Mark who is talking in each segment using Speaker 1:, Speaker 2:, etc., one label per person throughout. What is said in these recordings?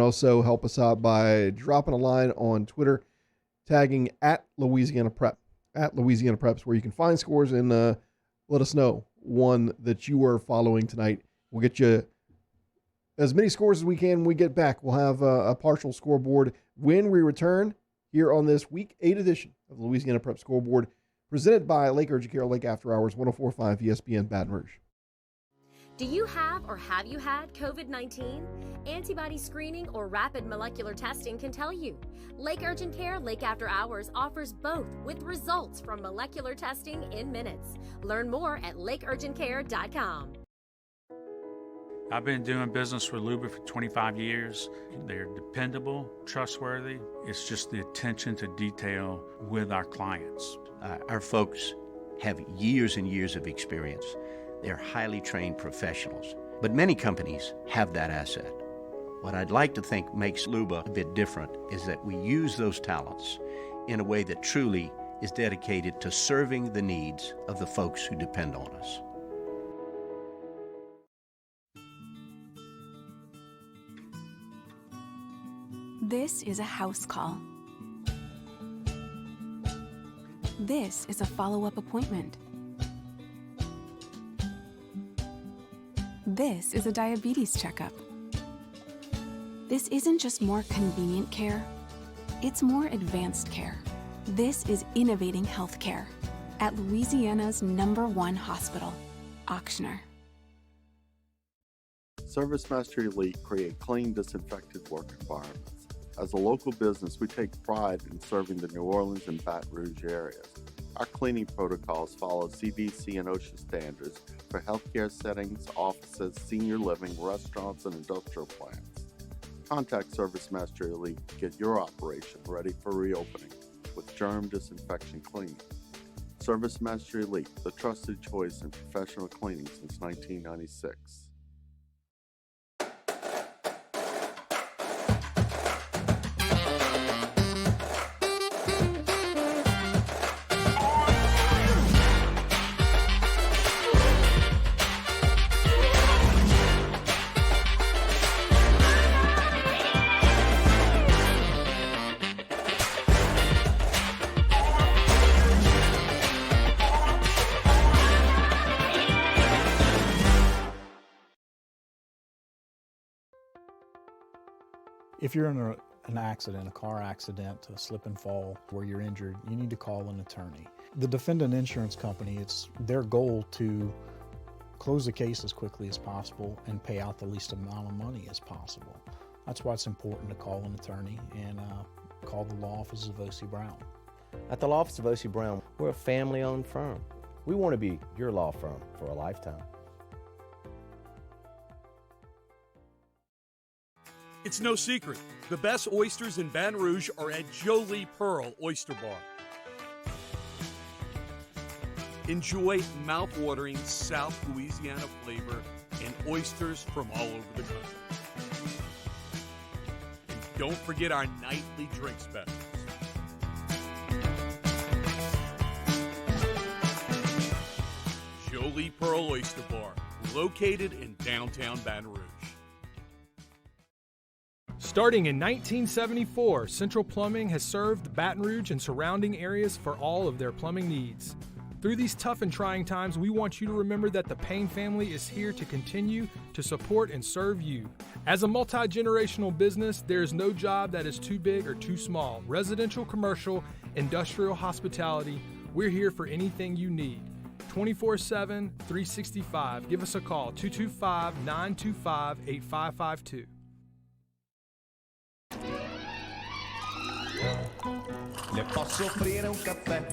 Speaker 1: Also help us out by dropping a line on Twitter, tagging at Louisiana Prep. At Louisiana Preps, where you can find scores and let us know one that you are following tonight. We'll get you as many scores as we can when we get back. We'll have a partial scoreboard when we return here on this Week 8 edition of the Louisiana Prep Scoreboard, presented by Lake Urgent Care, Lake After Hours, 104.5 ESPN Baton Rouge.
Speaker 2: Do you have or have you had COVID-19? Antibody screening or rapid molecular testing can tell you. Lake Urgent Care Lake After Hours offers both with results from molecular testing in minutes. Learn more at lakeurgentcare.com.
Speaker 3: I've been doing business with Luba for 25 years. They're dependable, trustworthy. It's just the attention to detail with our clients.
Speaker 4: Our folks have years and years of experience. They're highly trained professionals, but many companies have that asset. What I'd like to think makes Luba a bit different is that we use those talents in a way that truly is dedicated to serving the needs of the folks who depend on us.
Speaker 5: This is a house call. This is a follow-up appointment. This is a diabetes checkup. This isn't just more convenient care, it's more advanced care. This is innovating healthcare at Louisiana's #1 hospital, Auctioner.
Speaker 6: ServiceMaster Elite create clean, disinfected work environments. As a local business, we take pride in serving the New Orleans and Baton Rouge areas. Our cleaning protocols follow CDC and OSHA standards for healthcare settings, offices, senior living, restaurants, and industrial plants. Contact ServiceMaster Elite to get your operation ready for reopening with germ disinfection cleaning. ServiceMaster Elite, the trusted choice in professional cleaning since 1996.
Speaker 7: If you're in an accident, a car accident, a slip and fall where you're injured, you need to call an attorney. The defendant insurance company, it's their goal to close the case as quickly as possible and pay out the least amount of money as possible. That's why it's important to call an attorney and call the law office of O.C. Brown.
Speaker 8: At the law office of O.C. Brown, we're a family-owned firm. We want to be your law firm for a lifetime.
Speaker 9: It's no secret, the best oysters in Baton Rouge are at Jolie Pearl Oyster Bar. Enjoy mouth-watering South Louisiana flavor and oysters from all over the country. And don't forget our nightly drink specials. Jolie Pearl Oyster Bar, located in downtown Baton Rouge.
Speaker 10: Starting in 1974, Central Plumbing has served Baton Rouge and surrounding areas for all of their plumbing needs. Through these tough and trying times, we want you to remember that the Payne family is here to continue to support and serve you. As a multi-generational business, there is no job that is too big or too small. Residential, commercial, industrial, hospitality, we're here for anything you need. 24/7, 365. Give us a call, 225-925-8552.
Speaker 11: Le posso offrire un caffè?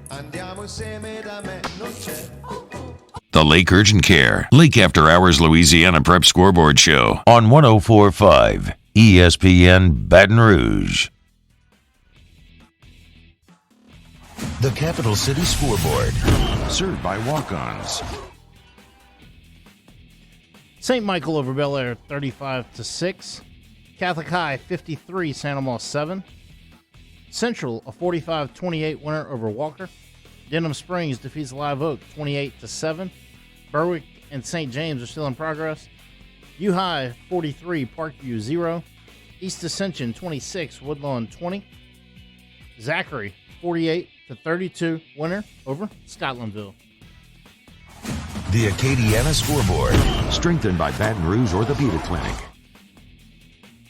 Speaker 11: Andiamo insieme da me, non c'è.
Speaker 12: The Lake Urgent Care, Lake After Hours Louisiana Prep Scoreboard Show on 104.5 ESPN Baton Rouge. The Capital City Scoreboard, served by walk-ons.
Speaker 13: St. Michael over Bel Air 35-6. Catholic High 53, Santa Moss 7. Central a 45-28 winner over Walker. Denham Springs defeats Live Oak 28-7. Berwick and St. James are still in progress. U-High 43, Parkview 0. East Ascension 26, Woodlawn 20. Zachary 48-32 winner over Scotlandville.
Speaker 12: The Acadiana Scoreboard, strengthened by Baton Rouge Orthopedic Clinic.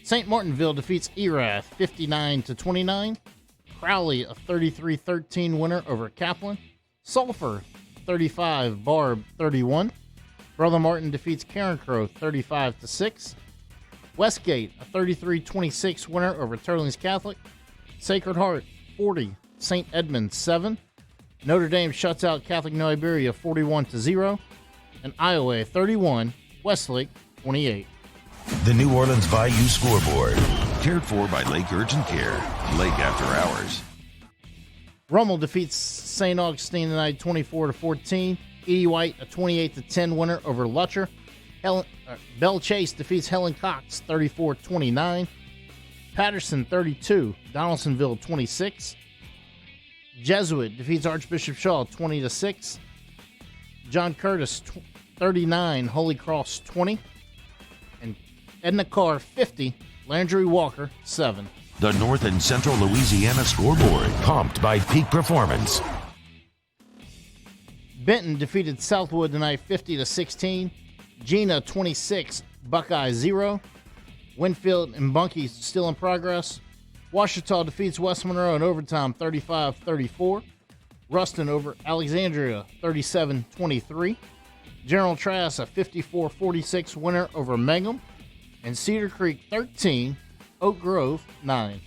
Speaker 13: St. Martinville defeats Erath 59-29. Crowley a 33-13 winner over Kaplan. Sulphur 35, Barb 31. Brother Martin defeats Carencrow 35-6. Westgate a 33-26 winner over Turlings Catholic. Sacred Heart 40, St. Edmunds 7. Notre Dame shuts out Catholic New Iberia 41-0. And Iowa 31, Westlake 28.
Speaker 12: The New Orleans Bayou Scoreboard, cared for by Lake Urgent Care, Lake After Hours.
Speaker 13: Rummel defeats St. Augustine tonight 24-14. Edie White a 28-10 winner over Lutcher. Bell Chase defeats Helen Cox 34-29. Patterson 32, Donaldsonville 26. Jesuit defeats Archbishop Shaw 20-6. John Curtis 39, Holy Cross 20. And Edna Carr 50, Landry Walker 7.
Speaker 12: The North and Central Louisiana Scoreboard, pumped by Peak Performance.
Speaker 13: Benton defeated Southwood tonight 50-16. Gina 26, Buckeye 0. Winfield and Bunkie still in progress. Ouachita defeats West Monroe in overtime 35-34. Ruston over Alexandria 37-23. General Trask a 54-46 winner over Mangum. And Cedar Creek 13, Oak Grove 9.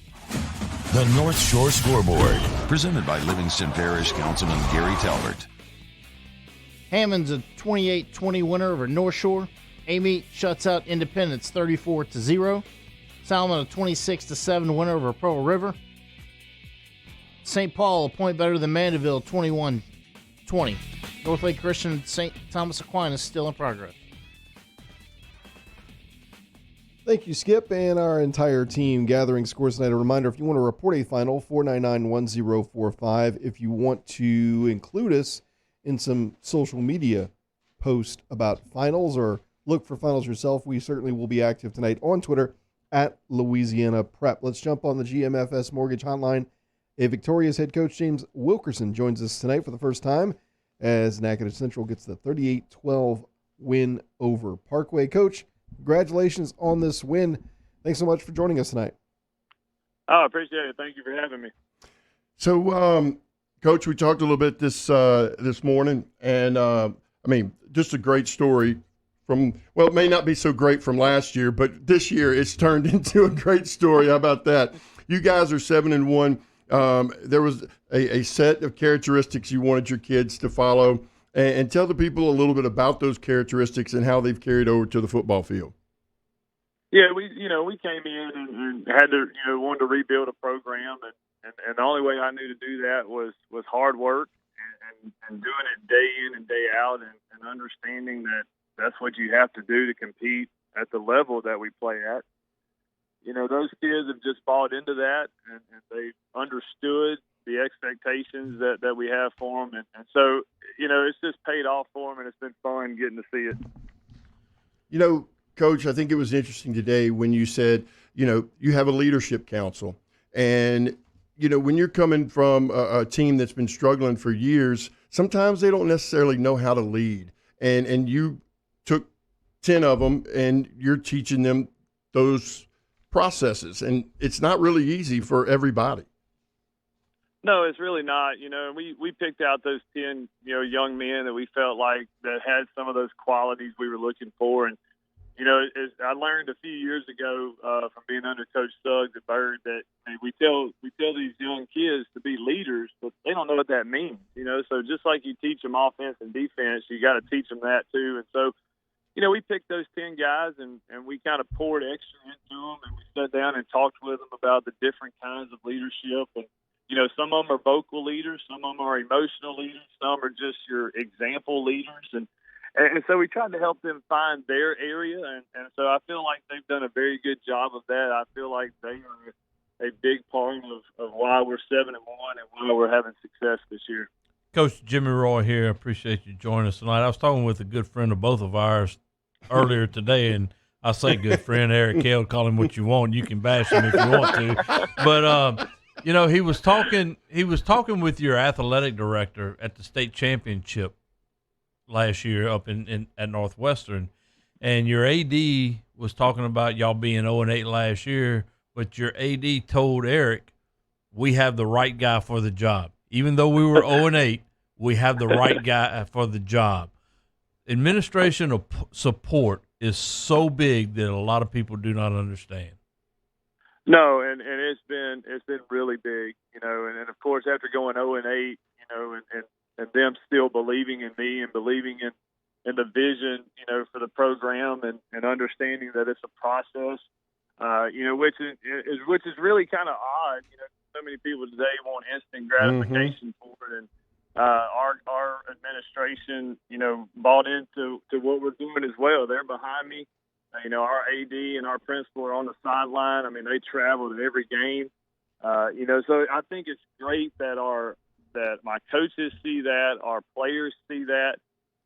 Speaker 12: The North Shore Scoreboard, presented by Livingston Parish Councilman Gary Talbert.
Speaker 13: Hammond's a 28-20 winner over North Shore. Amy shuts out Independence 34-0. Salmon a 26-7 winner over Pearl River. St. Paul a point better than Mandeville 21-20. North Lake Christian St. Thomas Aquinas still in progress.
Speaker 1: Thank you, Skip, and our entire team gathering scores tonight. A reminder, if you want to report a final, 499-1045. If you want to include us in some social media post about finals or look for finals yourself, we certainly will be active tonight on Twitter at Louisiana Prep. Let's jump on the GMFS Mortgage Hotline. A victorious head coach, James Wilkerson, joins us tonight for the first time as Natchitoches Central gets the 38-12 win over Parkway. Coach, congratulations on this win. Thanks so much for joining us tonight.
Speaker 14: Oh, I appreciate it. Thank you for having me.
Speaker 15: So, Coach, we talked a little bit this morning, and just a great story from, well, it may not be so great from last year, but this year it's turned into a great story. How about that? You guys are 7-1. There was a set of characteristics you wanted your kids to follow, and tell the people a little bit about those characteristics and how they've carried over to the football field.
Speaker 14: Yeah, we came in and had to, wanted to rebuild a program, and the only way I knew to do that was hard work and doing it day in and day out, and understanding that that's what you have to do to compete at the level that we play at. Those kids have just bought into that, and they understood the expectations that we have for them. And so, it's just paid off for them, and it's been fun getting to see it.
Speaker 15: Coach, I think it was interesting today when you said, you have a leadership council. And, when you're coming from a team that's been struggling for years, sometimes they don't necessarily know how to lead. And you took 10 of them, and you're teaching them those processes. And it's not really easy for everybody.
Speaker 14: No, it's really not. We picked out those 10, young men that we felt like that had some of those qualities we were looking for. And, I learned a few years ago from being under Coach Suggs at Bird that we tell these young kids to be leaders, but they don't know what that means. So just like you teach them offense and defense, you got to teach them that too. And so, we picked those 10 guys and we kind of poured extra into them, and we sat down and talked with them about the different kinds of leadership. And some of them are vocal leaders, some of them are emotional leaders, some are just your example leaders. And so we tried to help them find their area. And so I feel like they've done a very good job of that. I feel like they are a big part of why we're 7-1 and why we're having success this year.
Speaker 16: Coach Jimmy Roy here. I appreciate you joining us tonight. I was talking with a good friend of both of ours earlier today, and I say good friend Eric Hale, call him what you want. You can bash him if you want to. But you know, he was talking with your athletic director at the state championship last year up at Northwestern, and your AD was talking about y'all being 0-8 last year, but your AD told Eric, we have the right guy for the job. Even though we were 0-8, we have the right guy for the job. Administration support is so big that a lot of people do not understand.
Speaker 14: No, and it's been really big, you know, and of course after going 0-8, you know, and them still believing in me and believing in the vision, you know, for the program and understanding that it's a process, you know, which is really kind of odd, you know. So many people today want instant gratification for it, and our administration, you know, bought into what we're doing as well. They're behind me. You know, our AD and our principal are on the sideline. I mean, they travel to every game. You know, so I think it's great that my coaches see that, our players see that,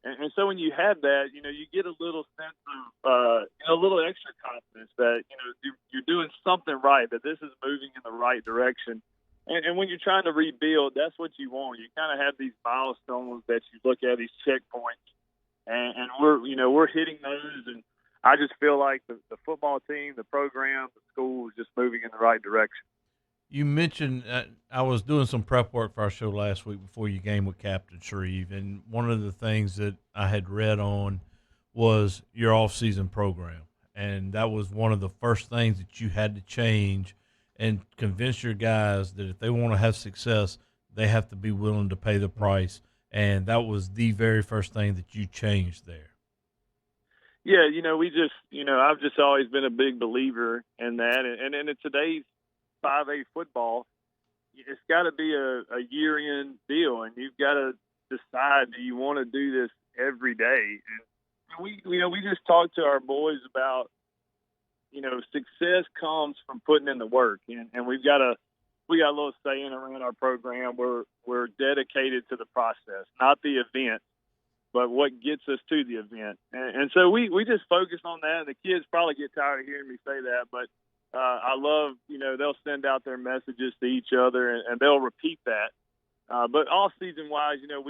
Speaker 14: and so when you have that, you know, you get a little sense of, you know, a little extra confidence that, you know, you're doing something right, that this is moving in the right direction. And when you're trying to rebuild, that's what you want. You kind of have these milestones that you look at, these checkpoints, and we're hitting those. And I just feel like the football team, the program, the school is just moving in the right direction.
Speaker 16: You mentioned I was doing some prep work for our show last week before your game with Captain Shreve, and one of the things that I had read on was your off-season program, and that was one of the first things that you had to change and convince your guys that if they want to have success, they have to be willing to pay the price, and that was the very first thing that you changed there.
Speaker 14: Yeah, you know, I've just always been a big believer in that, and in today's 5A football, it's got to be a year-end deal, and you've got to decide, do you want to do this every day? And we just talked to our boys about, you know, success comes from putting in the work, and we got a little saying around our program. We're dedicated to the process, not the event, but what gets us to the event. And so we just focus on that. The kids probably get tired of hearing me say that, but I love, you know, they'll send out their messages to each other and they'll repeat that. But all season wise, you know,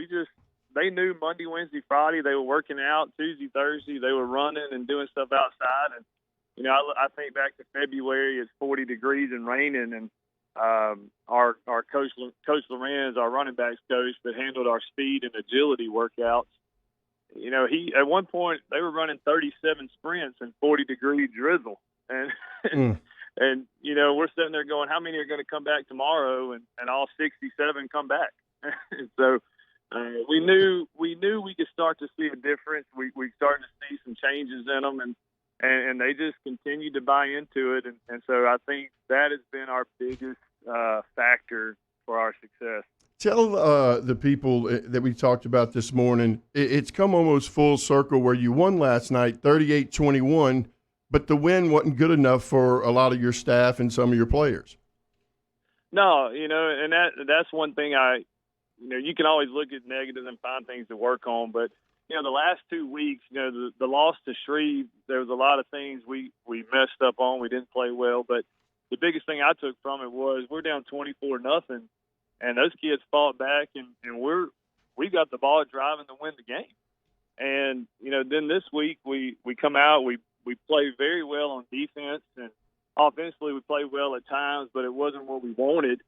Speaker 14: they knew Monday, Wednesday, Friday, they were working out. Tuesday, Thursday, they were running and doing stuff outside. And, you know, I think back to February, it's 40 degrees and raining. And our coach Lorenz, our running backs coach that handled our speed and agility workouts, you know, at one point they were running 37 sprints in 40-degree drizzle. And and you know, we're sitting there going, how many are going to come back tomorrow? And all 67 come back. And so we knew we could start to see a difference. We started to see some changes in them, and they just continued to buy into it. And so I think that has been our biggest factor for our success.
Speaker 15: Tell the people that we talked about this morning, it's come almost full circle where you won last night, 38-21. But the win wasn't good enough for a lot of your staff and some of your players.
Speaker 14: No, you know, and that's one thing you can always look at negatives and find things to work on. But, you know, the last 2 weeks, you know, the loss to Shreve, there was a lot of things we messed up on. We didn't play well. But the biggest thing I took from it was we're down 24-0, and those kids fought back, and we got the ball driving to win the game. And, you know, then this week we come out, we played very well on defense, and offensively we played well at times, but it wasn't what we wanted.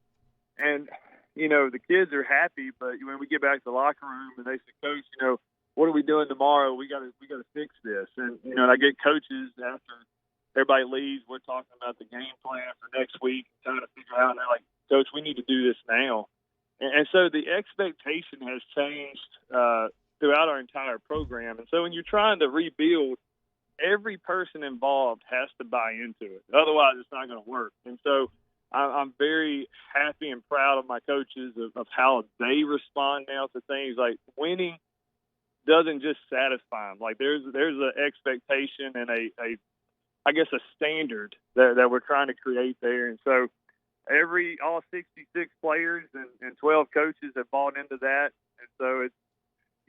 Speaker 14: And, you know, the kids are happy, but when we get back to the locker room and they say, Coach, you know, what are we doing tomorrow? We got to fix this. And, you know, and I get coaches after everybody leaves, we're talking about the game plan for next week, trying to figure out, and they're like, Coach, we need to do this now. And so the expectation has changed throughout our entire program. And so when you're trying to rebuild, every person involved has to buy into it. Otherwise, it's not going to work. And so I'm very happy and proud of my coaches of how they respond now to things. Like winning doesn't just satisfy them. Like there's an expectation and a standard that we're trying to create there. And so all 66 players and 12 coaches have bought into that. And so it's,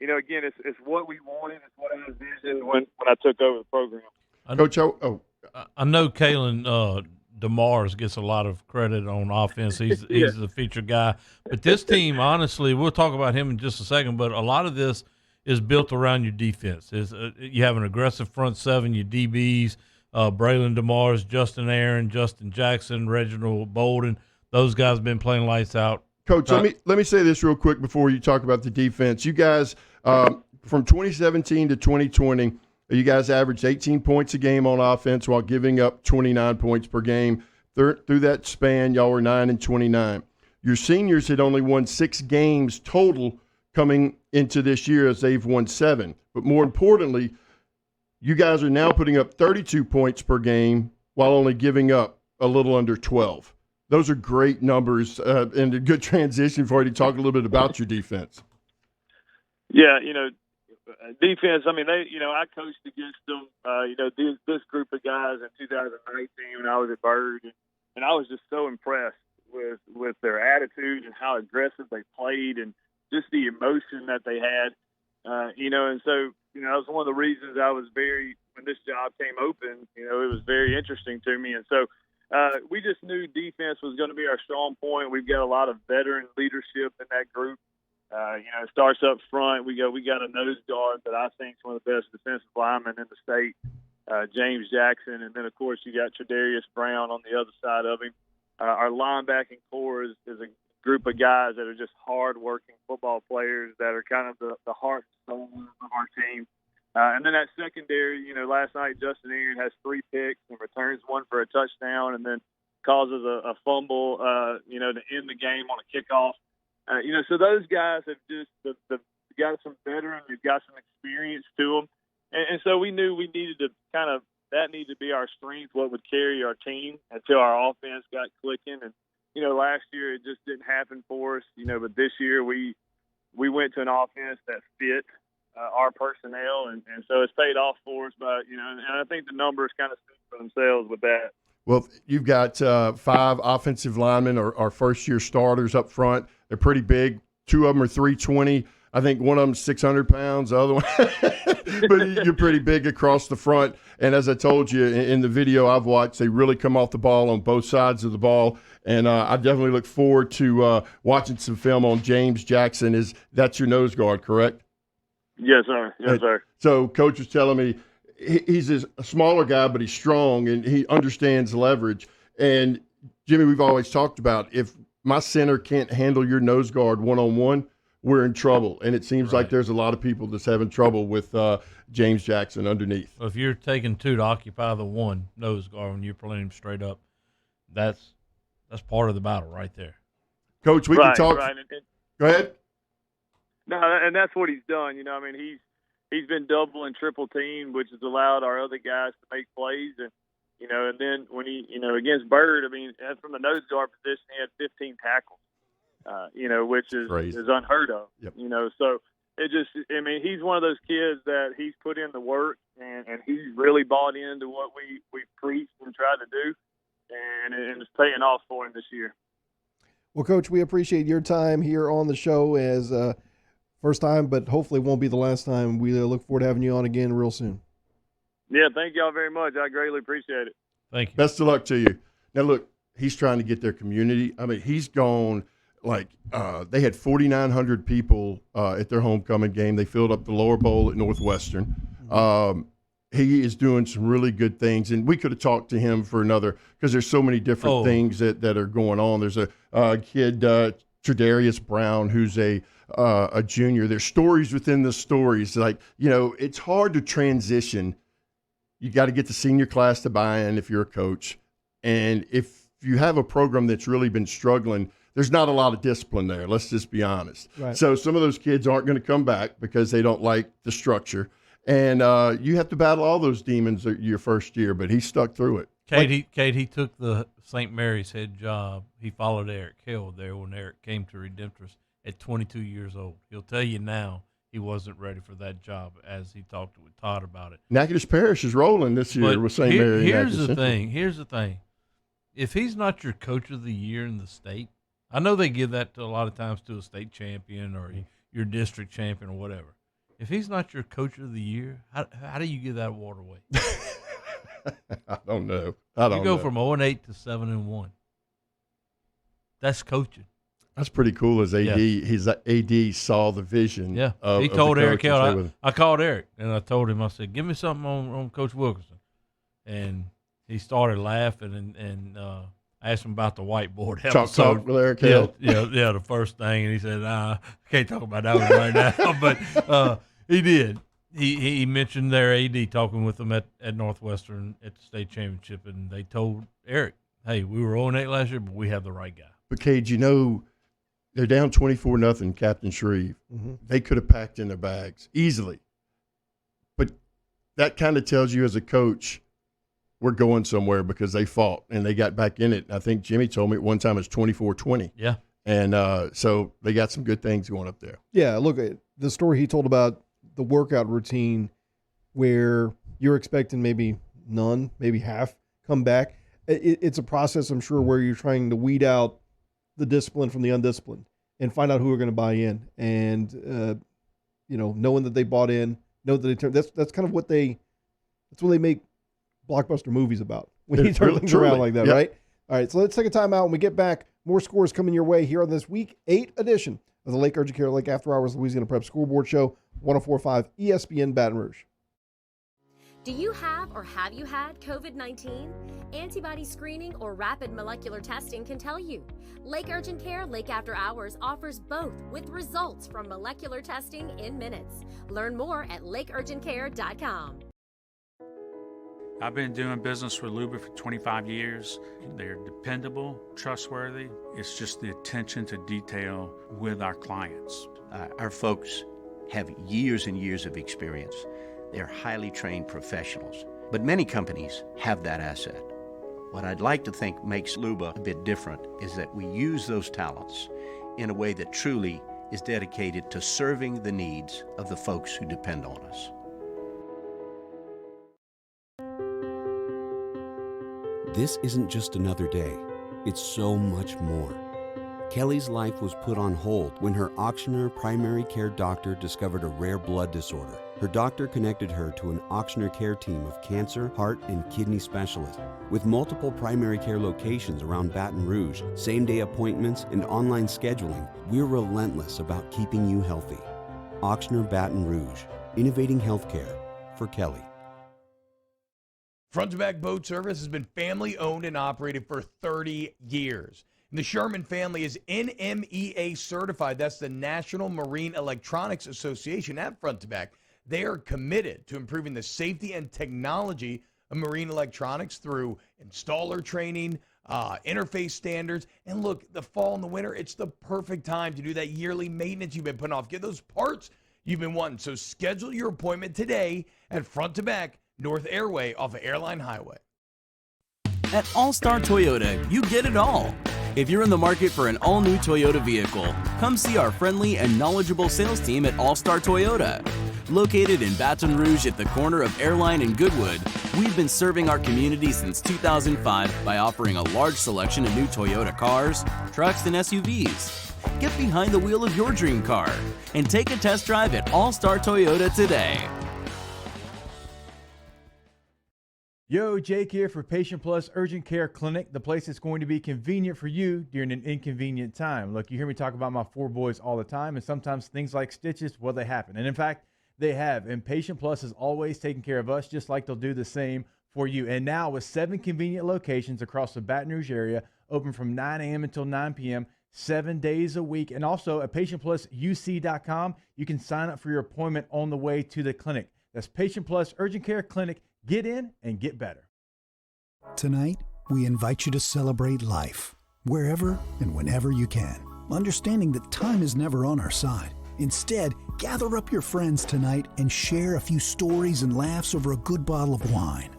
Speaker 14: you know, again, it's what we wanted. It's what I envisioned when I took over the program.
Speaker 15: Coach,
Speaker 16: I know Kalen DeMars gets a lot of credit on offense. He's the featured guy. But this team, honestly, we'll talk about him in just a second, but a lot of this is built around your defense. You have an aggressive front seven, your DBs, Braylon DeMars, Justin Aaron, Justin Jackson, Reginald Bolden. Those guys have been playing lights out.
Speaker 15: Coach, let me say this real quick before you talk about the defense. You guys, from 2017 to 2020, you guys averaged 18 points a game on offense while giving up 29 points per game. Through that span, y'all were 9-29. Your seniors had only won 6 games total coming into this year, as they've won 7. But more importantly, you guys are now putting up 32 points per game while only giving up a little under 12. Those are great numbers and a good transition for you to talk a little bit about your defense.
Speaker 14: Yeah, defense, I mean, I coached against them, this group of guys in 2019 when I was at Bird, and I was just so impressed with their attitude and how aggressive they played and just the emotion that they had, and so, that was one of the reasons I was when this job came open, it was very interesting to me. And so we just knew defense was going to be our strong point. We've got a lot of veteran leadership in that group. It starts up front. We got a nose guard that I think is one of the best defensive linemen in the state, James Jackson. And then, of course, you got Tredarius Brown on the other side of him. Our linebacking core is a group of guys that are just hard-working football players that are kind of the heart and soul of our team. And then that secondary, last night Justin Aaron has 3 picks and returns 1 for a touchdown and then causes a fumble, to end the game on a kickoff. So those guys have just got some veteran, they've got some experience to them. And so we knew we needed to that needed to be our strength, what would carry our team until our offense got clicking. And, last year it just didn't happen for us, but this year we went to an offense that fit our personnel. And so it's paid off for us. But, and I think the numbers kind of speak for themselves with that.
Speaker 15: Well, you've got 5 offensive linemen or first-year starters up front. They're pretty big. 2 of them are 320. I think one of them's 600 pounds. The other one, but you're pretty big across the front. And as I told you in the video I've watched, they really come off the ball on both sides of the ball. And I definitely look forward to watching some film on James Jackson. That's your nose guard, correct?
Speaker 14: Yes, sir. Yes, sir.
Speaker 15: So Coach was telling me he's a smaller guy, but he's strong and he understands leverage. And Jimmy, we've always talked about if my center can't handle your nose guard one-on-one, we're in trouble. And it seems like there's a lot of people that's having trouble with James Jackson underneath.
Speaker 16: So if you're taking 2 to occupy the 1 nose guard when you're playing him straight up, that's part of the battle right there.
Speaker 15: Coach, we can talk.
Speaker 14: Right.
Speaker 15: Go ahead.
Speaker 14: No, and that's what he's done. He's been double and triple teamed, which has allowed our other guys to make plays. And, and then when he, against Bird, from the nose guard position, he had 15 tackles, which is unheard of.
Speaker 15: Yep.
Speaker 14: So it just, he's one of those kids that he's put in the work and he's really bought into what we preach and try to do. And it's paying off for him this year.
Speaker 1: Well, Coach, we appreciate your time here on the show as first time, but hopefully it won't be the last time. We look forward to having you on again real soon.
Speaker 14: Yeah, thank y'all very much. I greatly appreciate it.
Speaker 16: Thank you.
Speaker 15: Best of luck to you. Now, look, he's trying to get their community. He's gone they had 4,900 people at their homecoming game. They filled up the lower bowl at Northwestern. He is doing some really good things, and we could have talked to him for another because there's so many different things that are going on. There's a kid, Tredarius Brown, who's a junior. There's stories within the stories. It's hard to transition. You got to get the senior class to buy in if you're a coach. And if you have a program that's really been struggling, there's not a lot of discipline there. Let's just be honest.
Speaker 1: Right.
Speaker 15: So some of those kids aren't going to come back because they don't like the structure. And you have to battle all those demons your first year, but he stuck through it.
Speaker 16: Kate, he took the St. Mary's head job. He followed Eric Hill there when Eric came to Redemptorist at 22 years old. He'll tell you now he wasn't ready for that job as he talked with Todd about it.
Speaker 15: Natchitoches Parish is rolling this year with St. Mary.
Speaker 16: Here's the thing. If he's not your coach of the year in the state, I know they give that to a lot of times to a state champion or your district champion or whatever. If he's not your coach of the year, how do you give that award away?
Speaker 15: I don't know. I don't
Speaker 16: You go
Speaker 15: know.
Speaker 16: from 0-8 to 7-1. That's coaching.
Speaker 15: That's pretty cool. As AD,
Speaker 16: Yeah.
Speaker 15: his AD saw the vision.
Speaker 16: Yeah,
Speaker 15: of,
Speaker 16: he
Speaker 15: of
Speaker 16: told
Speaker 15: the
Speaker 16: Eric
Speaker 15: coach and stayed
Speaker 16: Held.
Speaker 15: with him.
Speaker 16: I called Eric and I told him, I said, "Give me something on Coach Wilkerson," and he started laughing and asked him about the whiteboard
Speaker 15: Chalk
Speaker 16: episode.
Speaker 15: talk with Eric Held.
Speaker 16: Yeah, the first thing, and he said, "I can't talk about that one right now," but he did. He mentioned their AD talking with them at Northwestern at the state championship, and they told Eric, "Hey, we were 0-8 last year, but we have the right guy."
Speaker 15: But Cage, they're down 24-0, Captain Shreve.
Speaker 1: Mm-hmm.
Speaker 15: They could have packed in their bags easily. But that kind of tells you as a coach, we're going somewhere because they fought and they got back in it. I think Jimmy told me at one time it's 24-20.
Speaker 16: Yeah.
Speaker 15: And so they got some good things going up there.
Speaker 1: Yeah, look, at the story he told about the workout routine where you're expecting maybe none, maybe half come back. It's a process, I'm sure, where you're trying to weed out the discipline from the undisciplined and find out who are going to buy in. And, knowing that they bought in, know that they turn. That's kind of what they make blockbuster movies about, when you turn things around like that,
Speaker 15: Yep.
Speaker 1: right? All right, so let's take a time out. When we get back, more scores coming your way here on this Week 8 edition of the Lake Urgent Care Lake After Hours Louisiana Prep Scoreboard Show, 104.5 ESPN Baton Rouge.
Speaker 2: Do you have or have you had COVID-19? Antibody screening or rapid molecular testing can tell you. Lake Urgent Care Lake After Hours offers both with results from molecular testing in minutes. Learn more at lakeurgentcare.com.
Speaker 3: I've been doing business with Luba for 25 years. They're dependable, trustworthy. It's just the attention to detail with our clients.
Speaker 4: Our folks have years and years of experience. They're highly trained professionals, but many companies have that asset. What I'd like to think makes Luba a bit different is that we use those talents in a way that truly is dedicated to serving the needs of the folks who depend on us.
Speaker 17: This isn't just another day. It's so much more. Kelly's life was put on hold when her auctioneer primary care doctor discovered a rare blood disorder. Her doctor connected her to an auctioneer care team of cancer, heart, and kidney specialists. With multiple primary care locations around Baton Rouge, same-day appointments, and online scheduling, we're relentless about keeping you healthy. Auctioneer Baton Rouge, innovating healthcare for Kelly.
Speaker 18: Front to Back Boat Service has been family owned and operated for 30 years. And the Sherman family is NMEA certified. That's the National Marine Electronics Association at Front to Back. They are committed to improving the safety and technology of marine electronics through installer training, interface standards. And look, the fall and the winter, it's the perfect time to do that yearly maintenance you've been putting off. Get those parts you've been wanting. So schedule your appointment today at Front to Back, North Airway off of Airline Highway.
Speaker 19: At All-Star Toyota, you get it all. If you're in the market for an all-new Toyota vehicle, come see our friendly and knowledgeable sales team at All-Star Toyota. Located in Baton Rouge at the corner of Airline and Goodwood, we've been serving our community since 2005 by offering a large selection of new Toyota cars, trucks, and SUVs. Get behind the wheel of your dream car and take a test drive at All-Star Toyota today.
Speaker 20: Yo, Jake here for Patient Plus Urgent Care Clinic, the place that's going to be convenient for you during an inconvenient time. Look, you hear me talk about my 4 boys all the time, and sometimes things like stitches, well, they happen. And in fact, they have. And Patient Plus is always taking care of us, just like they'll do the same for you. And now with 7 convenient locations across the Baton Rouge area, open from 9 a.m. until 9 p.m., 7 days a week. And also at PatientPlusUC.com, you can sign up for your appointment on the way to the clinic. That's Patient Plus Urgent Care Clinic. Get in and get better.
Speaker 21: Tonight, we invite you to celebrate life, wherever and whenever you can, understanding that time is never on our side. Instead, gather up your friends tonight and share a few stories and laughs over a good bottle of wine.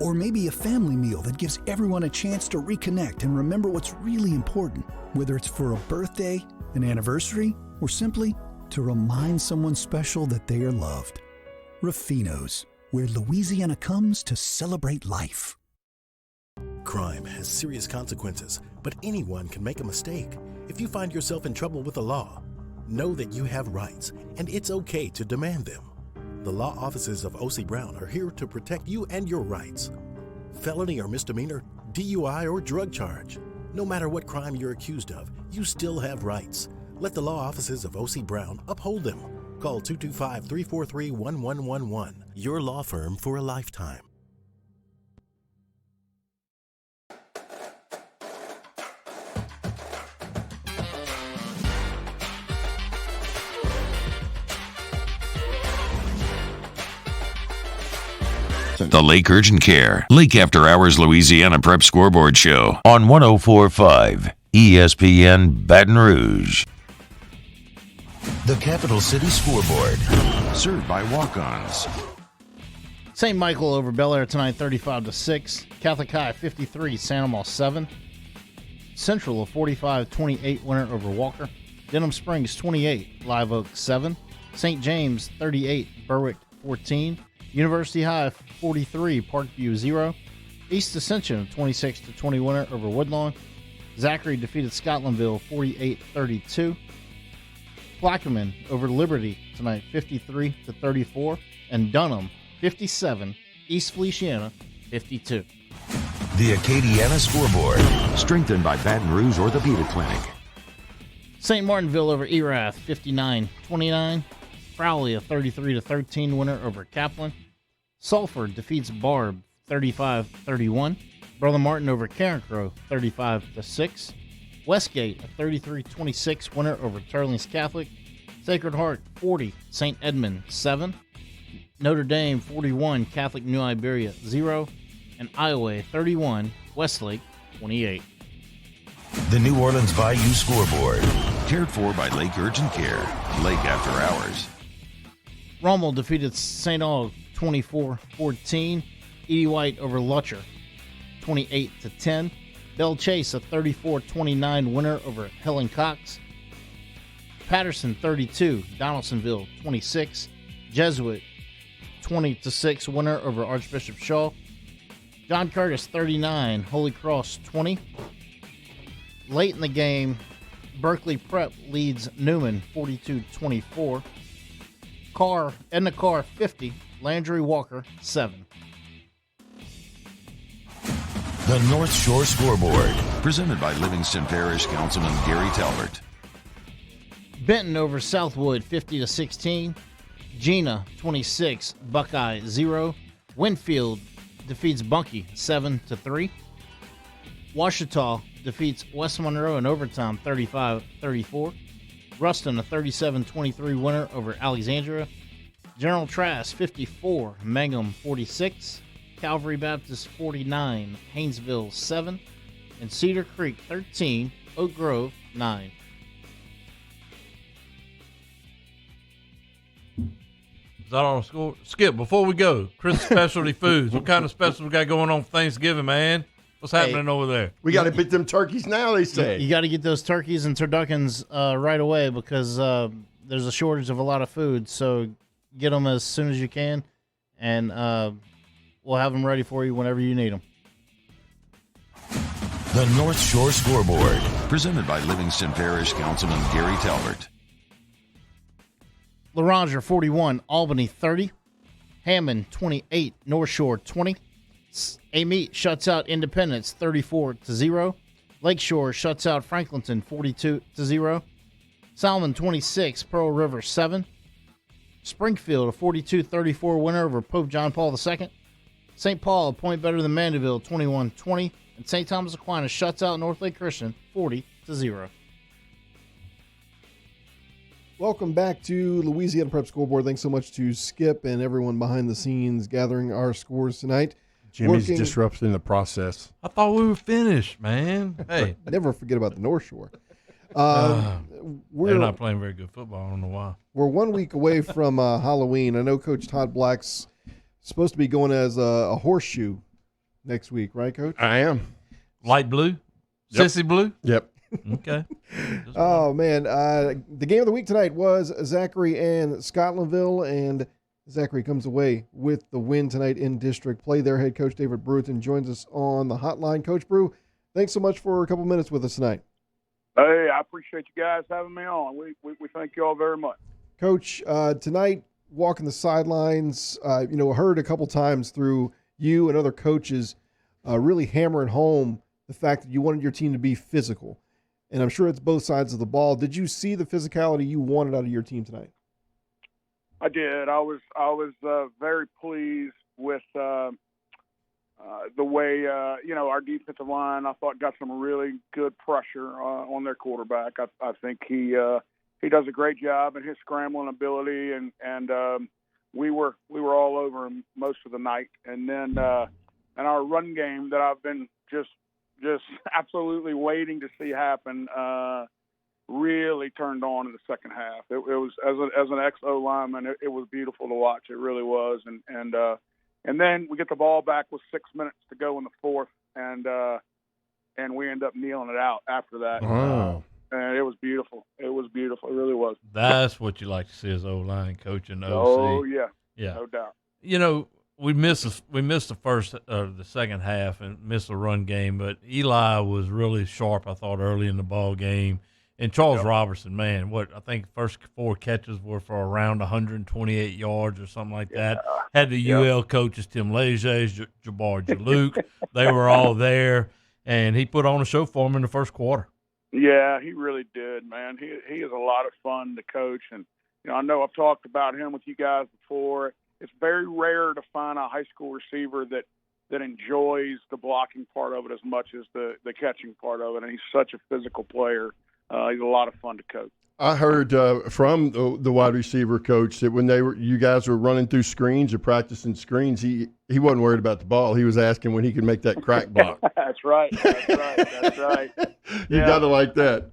Speaker 21: Or maybe a family meal that gives everyone a chance to reconnect and remember what's really important, whether it's for a birthday, an anniversary, or simply to remind someone special that they are loved. Ruffino's, where Louisiana comes to celebrate life.
Speaker 22: Crime has serious consequences, but anyone can make a mistake. If you find yourself in trouble with the law, know that you have rights, and it's okay to demand them. The law offices of O.C. Brown are here to protect you and your rights. felony or misdemeanor, DUI or drug charge. No matter what crime you're accused of, you still have rights. Let the law offices of O.C. Brown uphold them. Call 225-343-1111. Your law firm for a lifetime.
Speaker 12: The Lake Urgent Care, Lake After Hours Louisiana Prep Scoreboard Show on 104.5 ESPN Baton Rouge.
Speaker 22: The Capital City Scoreboard, served by walk-ons.
Speaker 13: St. Michael over Bel Air tonight, 35-6. Catholic High, 53. San Amal, 7. Central, a 45-28 winner over Walker. Denham Springs, 28. Live Oak, 7. St. James, 38. Berwick, 14. University High, 43. Parkview, 0. East Ascension, 26-20 winner over Woodlawn. Zachary defeated Scotlandville, 48-32. Plaquemine over Liberty tonight, 53-34. And Dunham, 57. East Feliciana, 52.
Speaker 22: The Acadiana Scoreboard, strengthened by Baton Rouge Orthopedic Clinic.
Speaker 13: St. Martinville over Erath, 59-29. Crowley, a 33-13 winner over Kaplan. Salford defeats Barb, 35-31. Brother Martin over Carencrow, 35-6. Westgate, a 33-26 winner over Turlings Catholic. Sacred Heart, 40. St. Edmund, 7. Notre Dame, 41. Catholic New Iberia, 0. And Iowa, 31. Westlake, 28.
Speaker 22: The New Orleans Bayou Scoreboard,
Speaker 12: Cared for by Lake Urgent Care, Lake After Hours.
Speaker 13: Rommel defeated St. Aug, 24-14. Edie White over Lutcher, 28-10. Belle Chase, a 34-29 winner over Helen Cox. Patterson, 32. Donaldsonville, 26. Jesuit, 20-6 winner over Archbishop Shaw. John Curtis, 39. Holy Cross, 20. Late in the game, Berkeley Prep leads Newman, 42-24. Edna Carr, 50. Landry Walker, 7.
Speaker 22: the North Shore Scoreboard,
Speaker 12: presented by Livingston Parish Councilman Gary Talbert.
Speaker 13: Benton over Southwood, 50-16. Gina, 26. Buckeye, 0. Winfield defeats Bunkie, 7-3. Ouachita defeats West Monroe in overtime, 35-34. Ruston, a 37-23 winner over Alexandria. General Trask, 54. Mangum, 46. Calvary Baptist, 49. Haynesville, 7. And Cedar Creek, 13. Oak Grove, 9.
Speaker 16: Is that on the score? Skip, before we go, Chris Specialty Foods. What kind of special we got going on for Thanksgiving, man? What's happening over there?
Speaker 15: We got to beat them turkeys now, they say.
Speaker 13: You got to get those turkeys and turduckens right away because there's a shortage of a lot of food. So get them as soon as you can, and we'll have them ready for you whenever you need them.
Speaker 22: The North Shore Scoreboard,
Speaker 12: presented by Livingston Parish Councilman Gary Talbert.
Speaker 13: LaRanger, 41. Albany, 30. Hammond, 28. North Shore, 20. Amite shuts out Independence, 34-0. Lakeshore shuts out Franklinton, 42-0. Salmon, 26. Pearl River, 7. Springfield, a 42-34 winner over Pope John Paul II. St. Paul, a point better than Mandeville, 21-20. And St. Thomas Aquinas shuts out North Lake Christian, 40-0.
Speaker 1: Welcome back to Louisiana Prep Scoreboard. Thanks so much to Skip and everyone behind the scenes gathering our scores tonight.
Speaker 15: Jimmy's disrupting the process.
Speaker 16: I thought we were finished, man. Hey.
Speaker 1: Never forget about the North Shore.
Speaker 16: They're not playing very good football. I don't know why.
Speaker 1: We're 1 week away from Halloween. I know Coach Todd Black's supposed to be going as a horseshoe next week, right, Coach?
Speaker 15: I am.
Speaker 16: Light blue?
Speaker 15: Yep.
Speaker 16: Sissy blue?
Speaker 15: Yep.
Speaker 16: Okay.
Speaker 1: Oh, man. The game of the week tonight was Zachary and Scotlandville, and Zachary comes away with the win tonight in district play. Their head coach, David Brewerton, joins us on the hotline. Coach Brew, thanks so much for a couple minutes with us tonight.
Speaker 5: Hey, I appreciate you guys having me on. We thank you all very much.
Speaker 1: Coach, tonight, walking the sidelines, heard a couple times through you and other coaches really hammering home the fact that you wanted your team to be physical. And I'm sure it's both sides of the ball. Did you see the physicality you wanted out of your team tonight?
Speaker 5: I did. I was very pleased with the way our defensive line, I thought, got some really good pressure on their quarterback. I think he does a great job in his scrambling ability, and we were all over him most of the night. And then and our run game that I've been just absolutely waiting to see happen really turned on in the second half. It was, as an ex-O lineman, it was beautiful to watch. It really was. And then we get the ball back with 6 minutes to go in the fourth, and we end up kneeling it out after that.
Speaker 16: Wow.
Speaker 5: And it was beautiful. It was beautiful. It really was.
Speaker 16: That's what you like to see as O-line coach and OC.
Speaker 5: Oh, yeah.
Speaker 16: Yeah.
Speaker 5: No doubt.
Speaker 16: You know, we missed the first the second half and missed the run game, but Eli was really sharp, I thought, early in the ball game. And Charles Robertson, man, I think first 4 catches were for around 128 yards or something like that. Had the UL coaches, Tim Leger, Jabbar Jalouk. They were all there, and he put on a show for them in the first quarter.
Speaker 5: Yeah, he really did, man. He is a lot of fun to coach. And, I know I've talked about him with you guys before. It's very rare to find a high school receiver that enjoys the blocking part of it as much as the catching part of it. And he's such a physical player. He's a lot of fun to coach.
Speaker 15: I heard from the wide receiver coach that when you guys were running through screens or practicing screens, he wasn't worried about the ball. He was asking when he could make that crack block.
Speaker 5: That's right. That's right.
Speaker 15: You got to like that.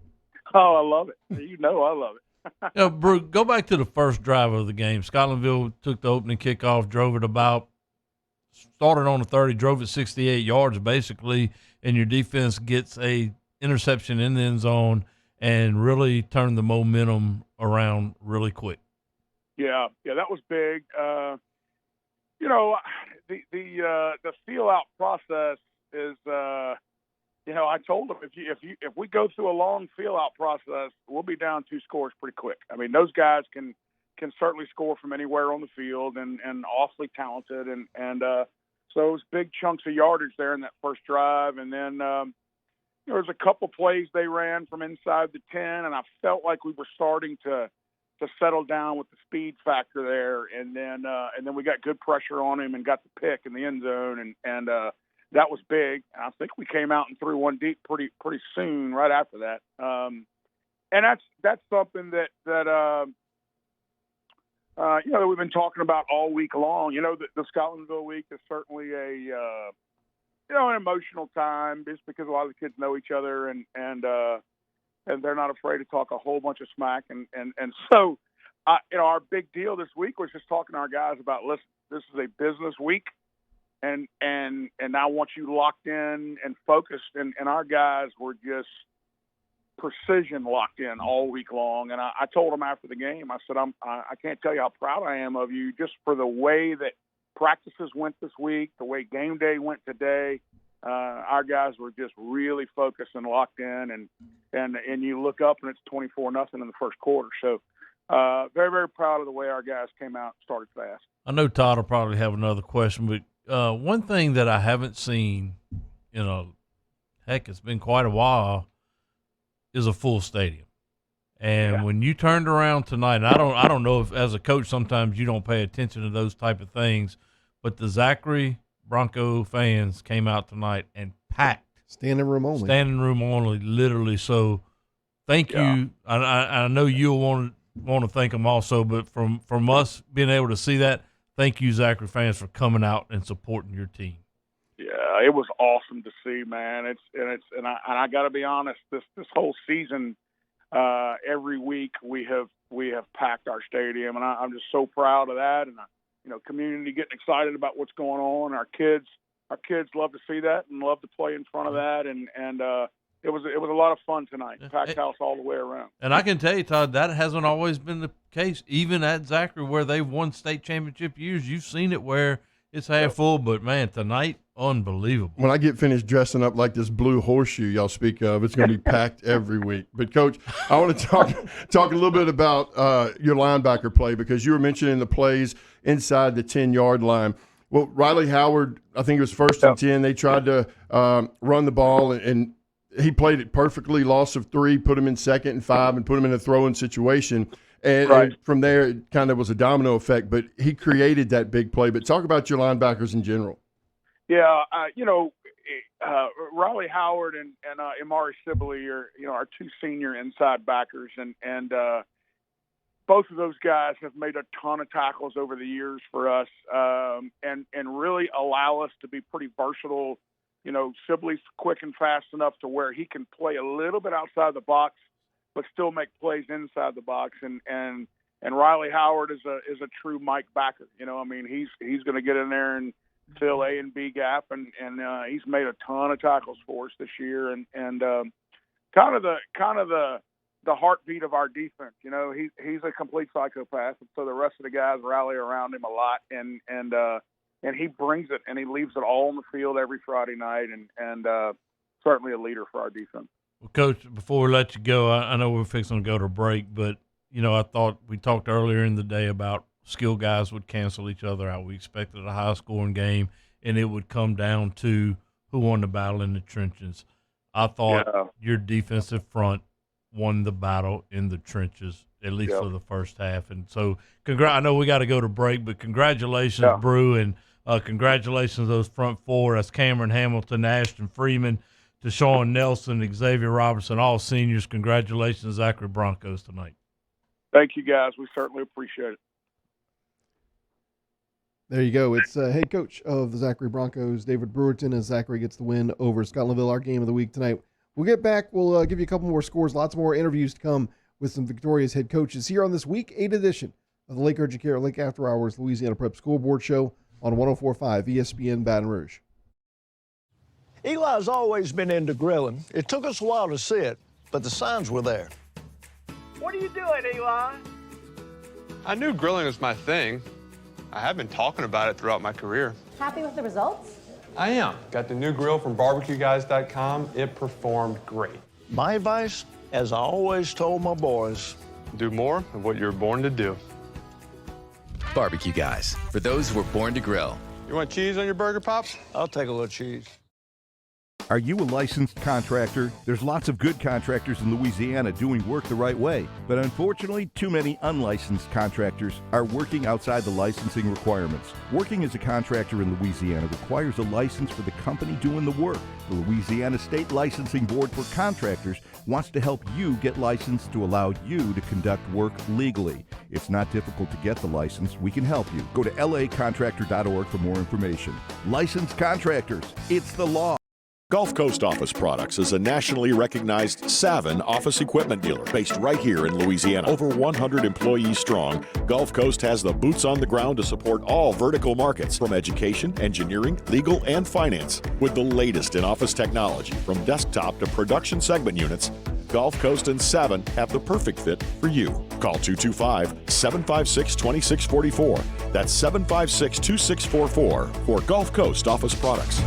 Speaker 5: Oh, I love it. I love it.
Speaker 16: Brew, go back to the first drive of the game. Scotlandville took the opening kickoff, drove it started on the 30, drove it 68 yards basically, and your defense gets a interception in the end zone and really turned the momentum around really quick. Yeah,
Speaker 5: that was big. The feel out process is. I told them if we go through a long feel out process, we'll be down 2 scores pretty quick. I mean, those guys can certainly score from anywhere on the field and awfully talented, and so it was big chunks of yardage there in that first drive, and then. There was a couple plays they ran from inside the 10, and I felt like we were starting to settle down with the speed factor there, and then we got good pressure on him and got the pick in the end zone, and that was big. I think we came out and threw one deep pretty soon right after that, and that's something that we've been talking about all week long. The Scotlandville week is certainly an emotional time just because a lot of the kids know each other and they're not afraid to talk a whole bunch of smack. And so, our big deal this week was just talking to our guys about, listen, this is a business week and I want you locked in and focused. And our guys were just precision locked in all week long. And I told them after the game, I said, I can't tell you how proud I am of you just for the way that practices went this week, the way game day went today. Our guys were just really focused and locked in, and you look up and it's 24-0 in the first quarter. So very, very proud of the way our guys came out and started fast.
Speaker 16: I know Todd will probably have another question, but one thing that I haven't seen, it's been quite a while, is a full stadium. And when you turned around tonight, and I don't know if as a coach sometimes you don't pay attention to those type of things, but the Zachary Bronco fans came out tonight and packed.
Speaker 1: Standing room only, literally. So thank you. I know you'll want to thank them also, but from us being able to see that, thank you, Zachary fans, for coming out and supporting your team.
Speaker 5: Yeah, it was awesome to see, man. And I got to be honest, this whole season. Every week we have packed our stadium, and I'm just so proud of that. And community getting excited about what's going on. Our kids love to see that and love to play in front of that. And it was a lot of fun tonight. Packed house all the way around.
Speaker 16: And I can tell you, Todd, that hasn't always been the case. Even at Zachary, where they've won state championship years, you've seen it where it's half full. But man, tonight, unbelievable.
Speaker 15: When I get finished dressing up like this blue horseshoe y'all speak of, it's going to be packed every week. But, Coach, I want to talk a little bit about your linebacker play, because you were mentioning the plays inside the 10-yard line. Well, Riley Howard, I think it was 1st and 10. They tried to run the ball, and he played it perfectly. Loss of 3, put him in 2nd and 5, and put him in a throwing situation. And from there, it kind of was a domino effect. But he created that big play. But talk about your linebackers in general.
Speaker 5: Yeah, Riley Howard and Amari Sibley are our 2 senior inside backers, and both of those guys have made a ton of tackles over the years for us, and really allow us to be pretty versatile. Sibley's quick and fast enough to where he can play a little bit outside the box, but still make plays inside the box. And Riley Howard is a true Mike backer. He's going to get in there and fill A and B gap, and he's made a ton of tackles for us this year, and kind of the heartbeat of our defense. He's a complete psychopath, and so the rest of the guys rally around him a lot, and he brings it, and he leaves it all on the field every Friday night, and certainly a leader for our defense.
Speaker 16: Well, Coach, before we let you go, I know we're fixing to go to break, but I thought we talked earlier in the day about skill guys would cancel each other out. We expected a high-scoring game, and it would come down to who won the battle in the trenches. I thought your defensive front won the battle in the trenches, at least for the first half. And so, I know we got to go to break, but congratulations, Brew, and congratulations to those front 4. That's Cameron Hamilton, Ashton Freeman, Deshaun Nelson, Xavier Robertson, all seniors. Congratulations, Zachary Broncos, tonight.
Speaker 5: Thank you, guys. We certainly appreciate it.
Speaker 1: There you go. It's head coach of the Zachary Broncos, David Brewerton, as Zachary gets the win over Scotlandville, our game of the week tonight. We'll get back. We'll give you a couple more scores, lots more interviews to come with some victorious head coaches here on this Week 8 edition of the Lake Urgent Care Lake After Hours Louisiana Prep Scoreboard Show on 104.5 ESPN Baton Rouge.
Speaker 6: Eli's always been into grilling. It took us a while to see it, but the signs were there.
Speaker 7: What are you doing, Eli?
Speaker 23: I knew grilling was my thing. I have been talking about it throughout my career.
Speaker 24: Happy with the results?
Speaker 23: I am. Got the new grill from barbecueguys.com. It performed great.
Speaker 6: My advice, as I always told my boys,
Speaker 23: do more of what you're born to do.
Speaker 25: Barbecue Guys, for those who were born to grill.
Speaker 23: You want cheese on your burger, Pops?
Speaker 6: I'll take a little cheese.
Speaker 26: Are you a licensed contractor? There's lots of good contractors in Louisiana doing work the right way, but unfortunately, too many unlicensed contractors are working outside the licensing requirements. Working as a contractor in Louisiana requires a license for the company doing the work. The Louisiana State Licensing Board for Contractors wants to help you get licensed to allow you to conduct work legally. It's not difficult to get the license. We can help you. Go to lacontractor.org for more information. Licensed contractors, it's the law.
Speaker 27: Gulf Coast Office Products is a nationally recognized Savin office equipment dealer based right here in Louisiana. Over 100 employees strong, Gulf Coast has the boots on the ground to support all vertical markets, from education, engineering, legal, and finance. With the latest in office technology, from desktop to production segment units, Gulf Coast and Savin have the perfect fit for you. Call 225-756-2644. That's 756-2644 for Gulf Coast Office Products.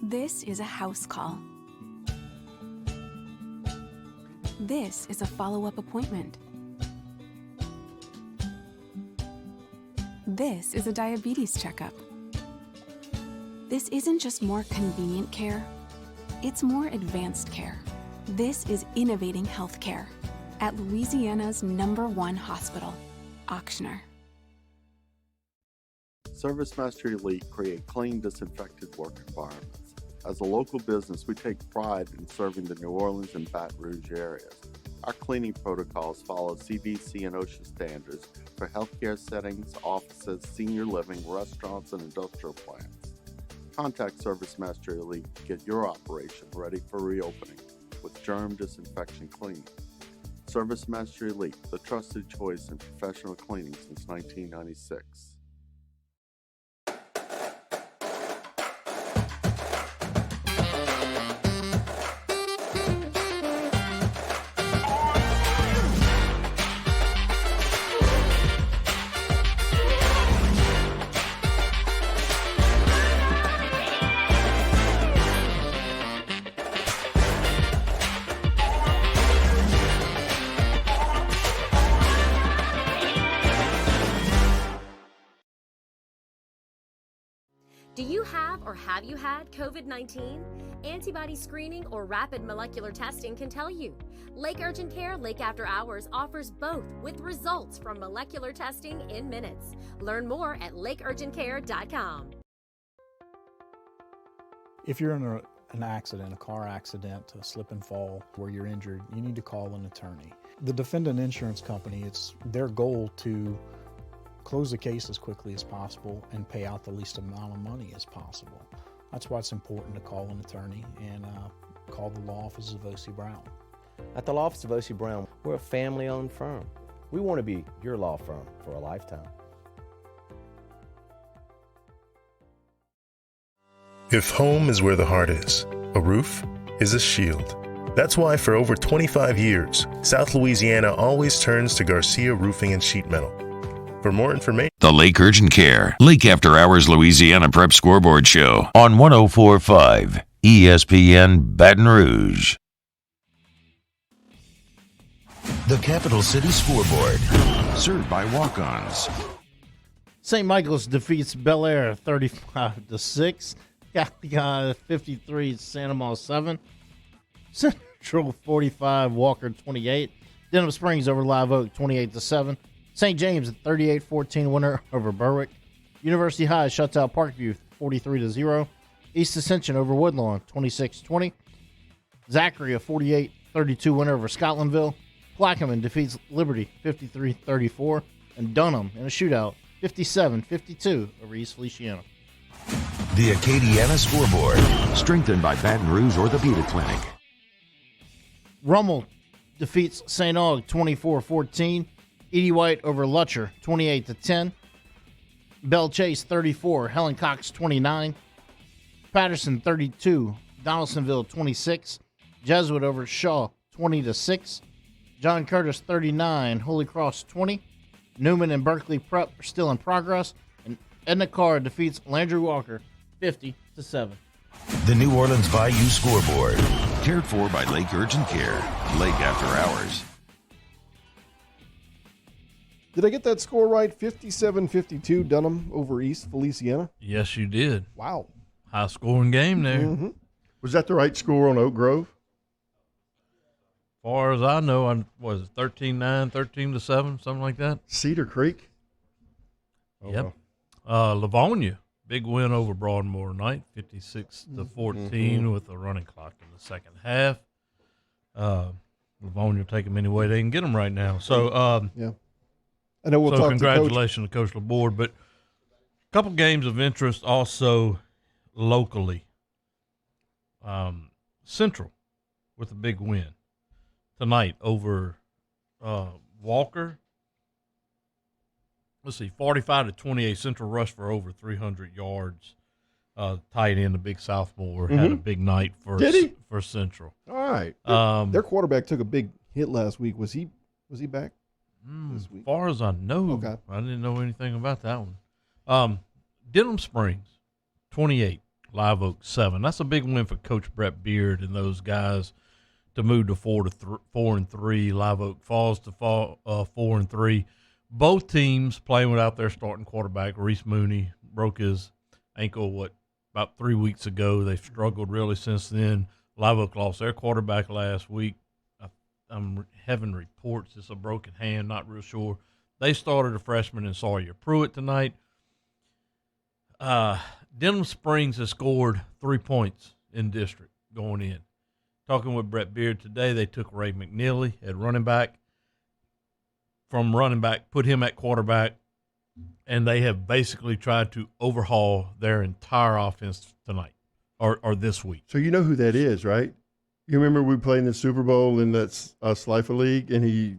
Speaker 28: This is a house call. This is a follow-up appointment. This is a diabetes checkup. This isn't just more convenient care, it's more advanced care. This is innovating healthcare at Louisiana's #1 hospital, Auctioner.
Speaker 29: ServiceMaster Elite create clean, disinfected work environments. As a local business, we take pride in serving the New Orleans and Baton Rouge areas. Our cleaning protocols follow CDC and OSHA standards for healthcare settings, offices, senior living, restaurants, and industrial plants. Contact ServiceMaster Elite to get your operation ready for reopening with germ disinfection cleaning. ServiceMaster Elite, the trusted choice in professional cleaning since 1996.
Speaker 2: Do you have or have you had COVID-19? Antibody screening or rapid molecular testing can tell you. Lake Urgent Care Lake After Hours offers both with results from molecular testing in minutes. Learn more at lakeurgentcare.com.
Speaker 3: If you're in an accident, a car accident, a slip and fall where you're injured, you need to call an attorney. The defendant insurance company, it's their goal to close the case as quickly as possible and pay out the least amount of money as possible. That's why it's important to call an attorney and call the law office of O.C. Brown.
Speaker 4: At the law office of O.C. Brown, we're a family-owned firm. We want to be your law firm for a lifetime.
Speaker 8: If home is where the heart is, a roof is a shield. That's why for over 25 years, South Louisiana always turns to Garcia Roofing and Sheet Metal. For more information,
Speaker 12: The Lake Urgent Care Lake After Hours Louisiana Prep Scoreboard Show on 104.5 ESPN Baton Rouge.
Speaker 9: The Capital City Scoreboard, served by Walk-Ons.
Speaker 13: St. Michael's defeats Bel Air 35-6. Catholic 53, Santa Maria 7. Central 45, Walker 28. Denham Springs over Live Oak 28-7. St. James, a 38-14 winner over Berwick. University High shuts out Parkview 43-0. East Ascension over Woodlawn 26-20. Zachary, a 48-32 winner over Scotlandville. Plaquemine defeats Liberty 53-34. And Dunham in a shootout 57-52 over East Feliciana.
Speaker 9: The Acadiana Scoreboard, strengthened by Baton Rouge Orthopedic Clinic.
Speaker 13: Rummel defeats St. Aug 24-14. Edie White over Lutcher 28-10. Bell Chase 34. Helen Cox 29. Patterson 32. Donaldsonville 26. Jesuit over Shaw 20-6. John Curtis 39. Holy Cross 20. Newman and Berkeley Prep are still in progress. And Edna Carr defeats Landry Walker 50-7.
Speaker 9: The New Orleans Bayou Scoreboard,
Speaker 12: Cared for by Lake Urgent Care Lake After Hours.
Speaker 1: Did I get that score right? 57-52 Dunham over East Feliciana?
Speaker 16: Yes, you did.
Speaker 1: Wow.
Speaker 16: High scoring game there.
Speaker 1: Mm-hmm.
Speaker 15: Was that the right score on Oak Grove?
Speaker 16: Far as I know, was it 13-9, 13-7, something like that?
Speaker 15: Cedar Creek?
Speaker 16: Oh, yep. Wow. Livonia, big win over Broadmoor tonight, 56-14 with a running clock in the second half. Livonia will take them any way they can get them right now. So,
Speaker 1: yeah. I know we'll talk
Speaker 16: congratulations to Coach LaBorde, but a couple games of interest also locally. Central with a big win tonight over Walker. Let's see, 45-28. Central rushed for over 300 yards. Tight end, the big sophomore, had a big night for Central.
Speaker 15: All right.
Speaker 1: Their quarterback took a big hit last week. Was he back this week?
Speaker 16: As far as I know,
Speaker 1: okay.
Speaker 16: I didn't know anything about that one. Denham Springs, 28. Live Oak 7. That's a big win for Coach Brett Beard and those guys to move to 4-3. Live Oak falls to 4-3. Both teams playing without their starting quarterback. Reese Mooney broke his ankle about 3 weeks ago. They've struggled really since then. Live Oak lost their quarterback last week. I'm having reports it's a broken hand. Not real sure. They started a freshman in Sawyer Pruitt tonight. Denham Springs has scored 3 points in district going in. Talking with Brett Beard today, they took Ray McNeely at running back. From running back, put him at quarterback, and they have basically tried to overhaul their entire offense tonight or this week.
Speaker 15: So you know who that is, right? You remember we played in the Super Bowl in that Slifer League, and he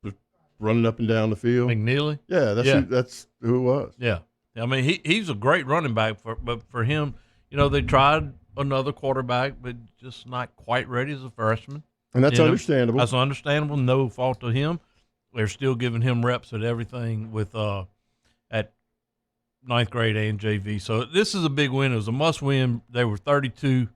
Speaker 15: was running up and down the field.
Speaker 16: McNeely?
Speaker 15: Yeah, that's who it was.
Speaker 16: Yeah. I mean, he's a great running back, but for him, they tried another quarterback, but just not quite ready as a freshman.
Speaker 15: And that's understandable.
Speaker 16: That's understandable. No fault of him. They're still giving him reps at everything with at ninth grade and JV. So this is a big win. It was a must-win. They were 32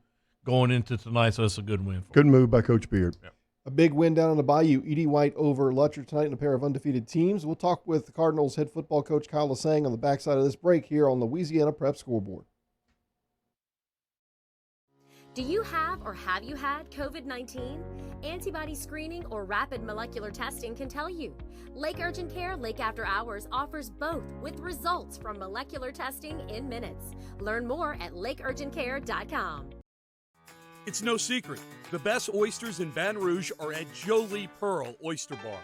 Speaker 16: going into tonight, so it's a good win.
Speaker 15: Good move by Coach Beard.
Speaker 16: Yeah.
Speaker 1: A big win down in the Bayou. Edie White over Lutcher tonight in a pair of undefeated teams. We'll talk with the Cardinals head football coach Kyle Lasseigne on the backside of this break here on Louisiana Prep Scoreboard.
Speaker 2: Do you have or have you had COVID-19? Antibody screening or rapid molecular testing can tell you. Lake Urgent Care Lake After Hours offers both with results from molecular testing in minutes. Learn more at lakeurgentcare.com.
Speaker 10: It's no secret. The best oysters in Baton Rouge are at Jolie Pearl Oyster Bar.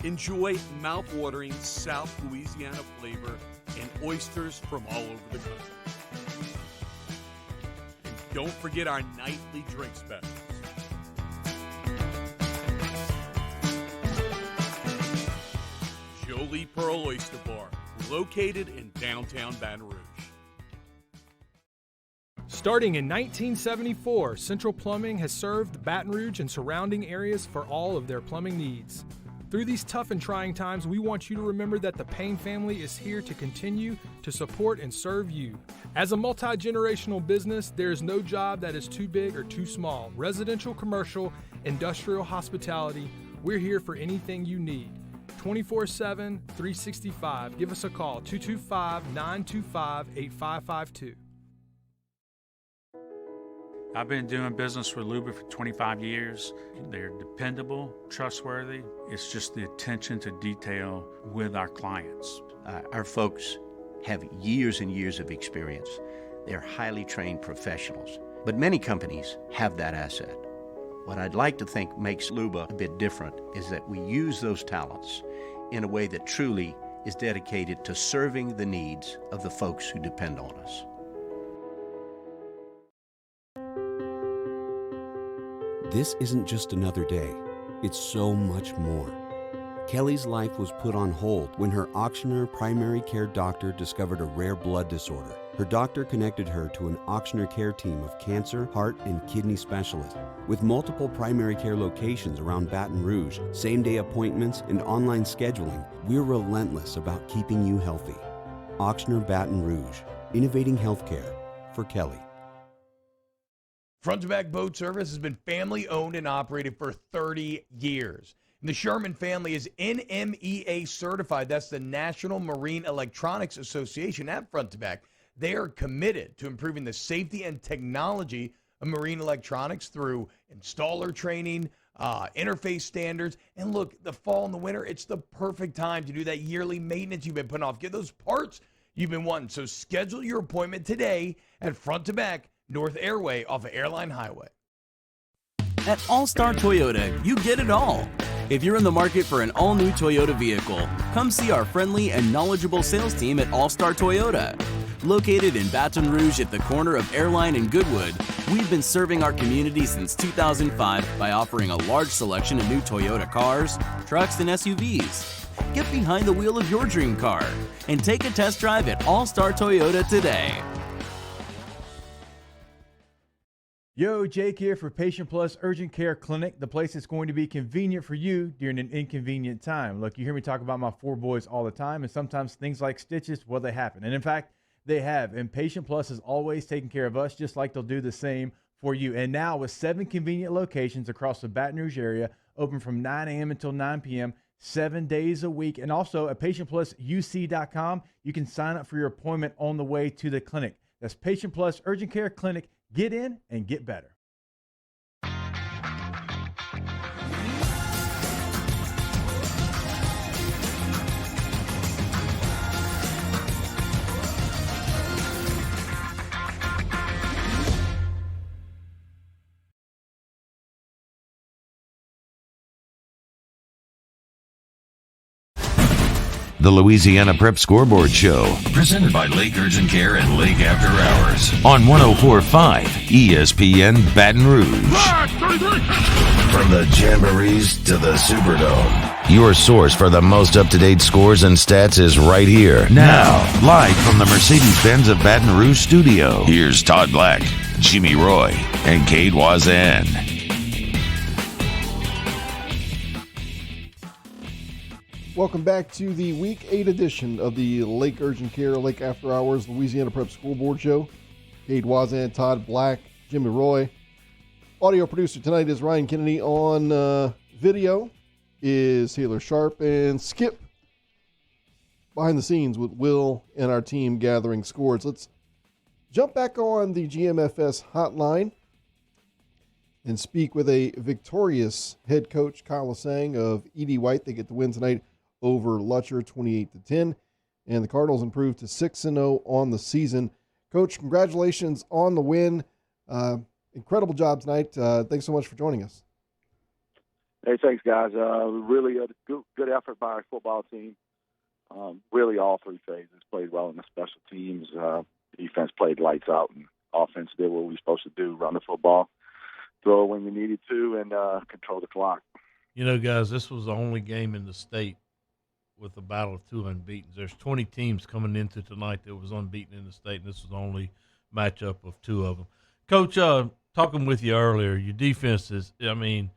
Speaker 10: Enjoy mouth-watering South Louisiana flavor and oysters from all over the country. And don't forget our nightly drink specials. Jolie Pearl Oyster Bar, located in downtown Baton Rouge.
Speaker 11: Starting in 1974, Central Plumbing has served Baton Rouge and surrounding areas for all of their plumbing needs. Through these tough and trying times, we want you to remember that the Payne family is here to continue to support and serve you. As a multi-generational business, there is no job that is too big or too small. Residential, commercial, industrial, hospitality, we're here for anything you need. 24/7, 365. Give us a call, 225-925-8552.
Speaker 14: I've been doing business with Luba for 25 years. They're dependable, trustworthy. It's just the attention to detail with our clients.
Speaker 17: Our folks have years and years of experience. They're highly trained professionals, but many companies have that asset. What I'd like to think makes Luba a bit different is that we use those talents in a way that truly is dedicated to serving the needs of the folks who depend on us.
Speaker 18: This isn't just another day, it's so much more. Kelly's life was put on hold when her auctioneer primary care doctor discovered a rare blood disorder. Her doctor connected her to an auctioneer care team of cancer, heart, and kidney specialists. With multiple primary care locations around Baton Rouge, same-day appointments, and online scheduling, we're relentless about keeping you healthy. Auctioneer Baton Rouge, innovating healthcare for Kelly.
Speaker 19: Front to Back Boat Service has been family owned and operated for 30 years. And the Sherman family is NMEA certified. That's the National Marine Electronics Association at Front to Back. They are committed to improving the safety and technology of marine electronics through installer training, interface standards. And look, the fall and the winter, it's the perfect time to do that yearly maintenance you've been putting off. Get those parts you've been wanting. So schedule your appointment today at Front to Back North Airway off of Airline Highway.
Speaker 20: At All-Star Toyota, you get it all. If you're in the market for an all-new Toyota vehicle, come see our friendly and knowledgeable sales team at All-Star Toyota. Located in Baton Rouge at the corner of Airline and Goodwood, we've been serving our community since 2005 by offering a large selection of new Toyota cars, trucks, and SUVs. Get behind the wheel of your dream car and take a test drive at All-Star Toyota today.
Speaker 21: Yo, Jake here for Patient Plus Urgent Care Clinic, the place that's going to be convenient for you during an inconvenient time. Look, you hear me talk about my four boys all the time, and sometimes things like stitches, well, they happen. And in fact, they have. And Patient Plus is always taking care of us, just like they'll do the same for you. And now with 7 convenient locations across the Baton Rouge area, open from 9 a.m. until 9 p.m., 7 days a week. And also at PatientPlusUC.com, you can sign up for your appointment on the way to the clinic. That's Patient Plus Urgent Care Clinic. Get in and get better.
Speaker 12: The Louisiana Prep Scoreboard Show, presented by Lake Urgent Care and Lake After Hours on 104.5 ESPN Baton Rouge. From the Jamborees to the Superdome, your source for the most up-to-date scores and stats is right here. Now, live from the Mercedes-Benz of Baton Rouge studio, here's Todd Black, Jimmy Roy, and Cade Wazan.
Speaker 1: Welcome back to the Week 8 edition of the Lake Urgent Care, Lake After Hours, Louisiana Prep Scoreboard Show. Cade Wazan, Todd Black, Jimmy Roy. Audio producer tonight is Ryan Kennedy. On video is Taylor Sharp, and Skip behind the scenes with Will and our team gathering scores. Let's jump back on the GMFS hotline and speak with a victorious head coach, Kyle Lasseigne of E.D. White. They get the win tonight over Lutcher, 28-10, and the Cardinals improved to 6-0 on the season. Coach, congratulations on the win. Incredible job tonight. Thanks so much for joining us.
Speaker 5: Hey, thanks, guys. Really a good effort by our football team. Really all three phases played well in the special teams. Defense played lights out, and offense did what we were supposed to do, run the football, throw it when we needed to, and control the clock.
Speaker 16: You know, guys, this was the only game in the state with a battle of two unbeaten. There's 20 teams coming into tonight that was unbeaten in the state, and this was the only matchup of two of them. Coach, talking with you earlier, your defense is, your team's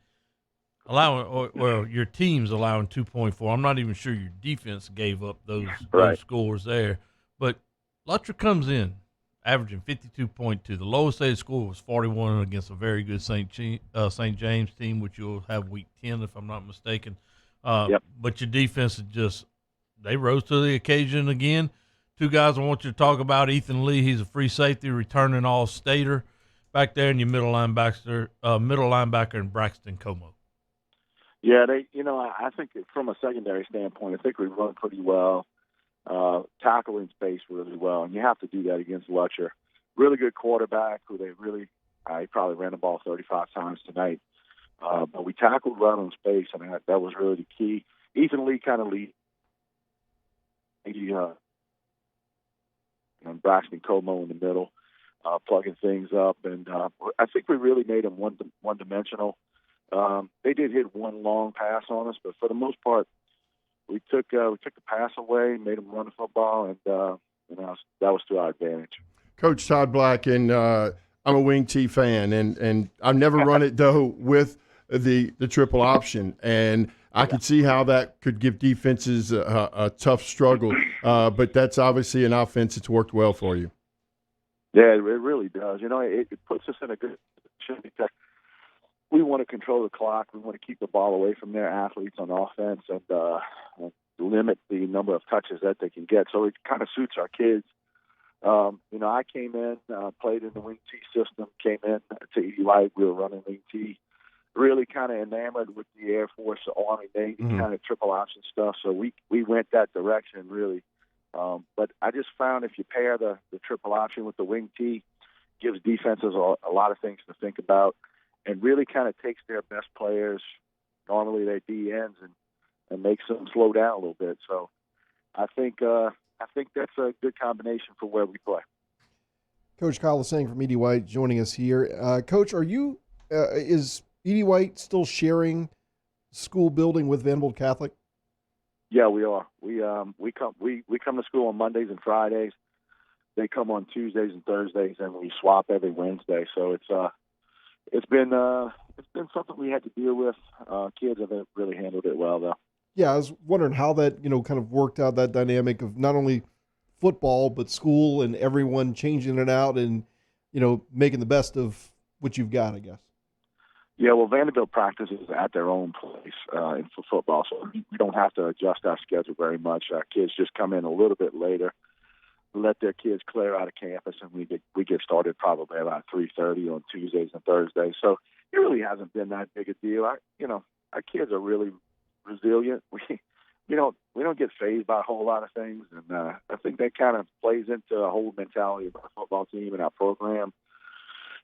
Speaker 16: allowing 2.4. I'm not even sure your defense gave up those scores there. But Lutcher comes in, averaging 52.2. The lowest they score was 41 against a very good St. James team, which you'll have week 10, if I'm not mistaken. But your defense is they rose to the occasion again. Two guys I want you to talk about, Ethan Lee, he's a free safety, returning all-stater back there, and your middle linebacker and Braxton Como.
Speaker 5: Yeah, I think from a secondary standpoint, I think we run pretty well, tackling space really well, and you have to do that against Lutcher. Really good quarterback who he probably ran the ball 35 times tonight. But we tackled right on space, and that was really the key. Ethan Lee kind of lead. And Braxton Como in the middle, plugging things up. And I think we really made them one-dimensional. They did hit one long pass on us, but for the most part, we took the pass away, made them run the football, and that was to our advantage.
Speaker 15: Coach Todd Black, and I'm a wing T fan, and I've never run it, though, with the triple option, and I could see how that could give defenses a tough struggle, but that's obviously an offense that's worked well for you.
Speaker 5: Yeah, it really does. It puts us in a good position because we want to control the clock. We want to keep the ball away from their athletes on offense and limit the number of touches that they can get. So it kind of suits our kids. I came in, played in the wing T system, came in to E.D. White. We were running wing T. Really kind of enamored with the Air Force, Army, Navy kind of triple option stuff. So we went that direction, really. But I just found if you pair the triple option with the wing T, gives defenses a lot of things to think about, and really kind of takes their best players, normally their DNs, and makes them slow down a little bit. So I think that's a good combination for where we play.
Speaker 1: Coach Kyle Lasseigne from E.D. White joining us here. Coach, is E.D. White still sharing school building with Vanderbilt Catholic?
Speaker 5: Yeah, we are. We come to school on Mondays and Fridays. They come on Tuesdays and Thursdays, and we swap every Wednesday. So it's been something we had to deal with. Kids have really handled it well, though.
Speaker 1: Yeah, I was wondering how that kind of worked out, that dynamic of not only football but school and everyone changing it out and making the best of what you've got, I guess.
Speaker 5: Yeah, well, Vanderbilt practices at their own place for football, so we don't have to adjust our schedule very much. Our kids just come in a little bit later, let their kids clear out of campus, and we get started probably about 3:30 on Tuesdays and Thursdays. So it really hasn't been that big a deal. Our kids are really resilient. We don't get fazed by a whole lot of things, and I think that kind of plays into the whole mentality of our football team and our program.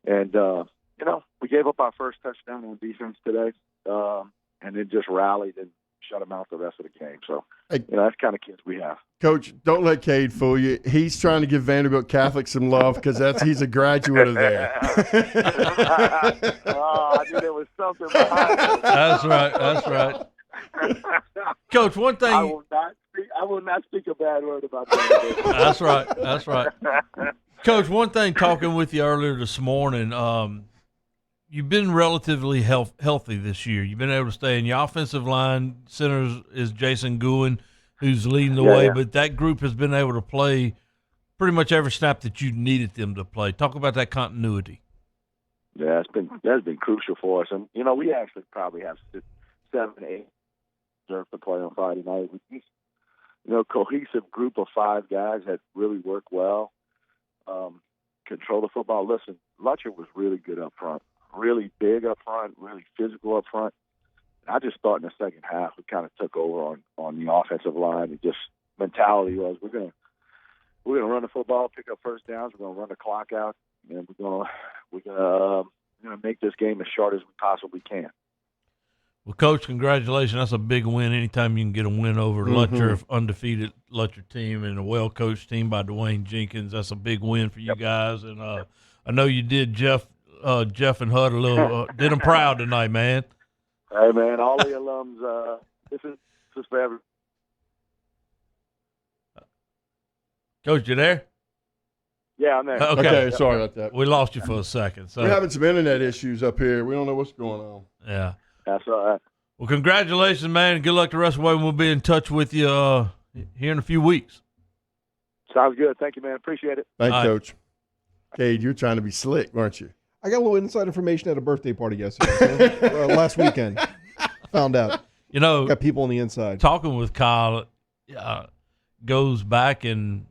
Speaker 5: And we gave up our first touchdown on defense today, and then just rallied and shut them out the rest of the game. So, that's kind of kids we have.
Speaker 15: Coach, don't let Cade fool you. He's trying to give Vanderbilt Catholic some love because he's a graduate of there.
Speaker 5: I knew there was something behind it.
Speaker 16: That's right. Coach, one thing
Speaker 5: I will not speak a bad word about that.
Speaker 16: That's right. Coach, one thing talking with you earlier this morning, you've been relatively healthy this year. You've been able to stay in your offensive line. Center is Jason Gouin, who's leading the way, but that group has been able to play pretty much every snap that you needed them to play. Talk about that continuity.
Speaker 5: Yeah, that's been crucial for us. And, we actually probably have 7, 8 reserved to play on Friday night. Cohesive group of 5 guys that really work well, control the football. Listen, Lutcher was really good up front, really big up front, really physical up front. I just thought in the second half we kind of took over on the offensive line. It just mentality was we're gonna run the football, pick up first downs, we're gonna run the clock out, and we're gonna make this game as short as we possibly can.
Speaker 16: Well, Coach, congratulations. That's a big win. Anytime you can get a win over Lutcher, undefeated Lutcher team, and a well-coached team by Dwayne Jenkins, that's a big win for you guys. And I know you did Jeff and Hud a little, did them proud tonight, man.
Speaker 5: Hey, man, all the alums, this is for everyone.
Speaker 16: Coach, you there?
Speaker 5: Yeah, I'm there.
Speaker 15: Okay, sorry about that.
Speaker 16: We lost you for a second. So.
Speaker 15: We're having some internet issues up here. We don't know what's going on.
Speaker 16: Yeah.
Speaker 5: That's all right.
Speaker 16: Well, congratulations, man. Good luck the rest of the way. We'll be in touch with you here in a few weeks.
Speaker 5: Sounds good. Thank you, man. Appreciate it.
Speaker 15: Thank you, Coach. Cade, you're trying to be slick, weren't you?
Speaker 1: I got a little inside information at a birthday party yesterday. Last weekend. Found out.
Speaker 16: Got
Speaker 1: people on the inside.
Speaker 16: Talking with Kyle goes back, and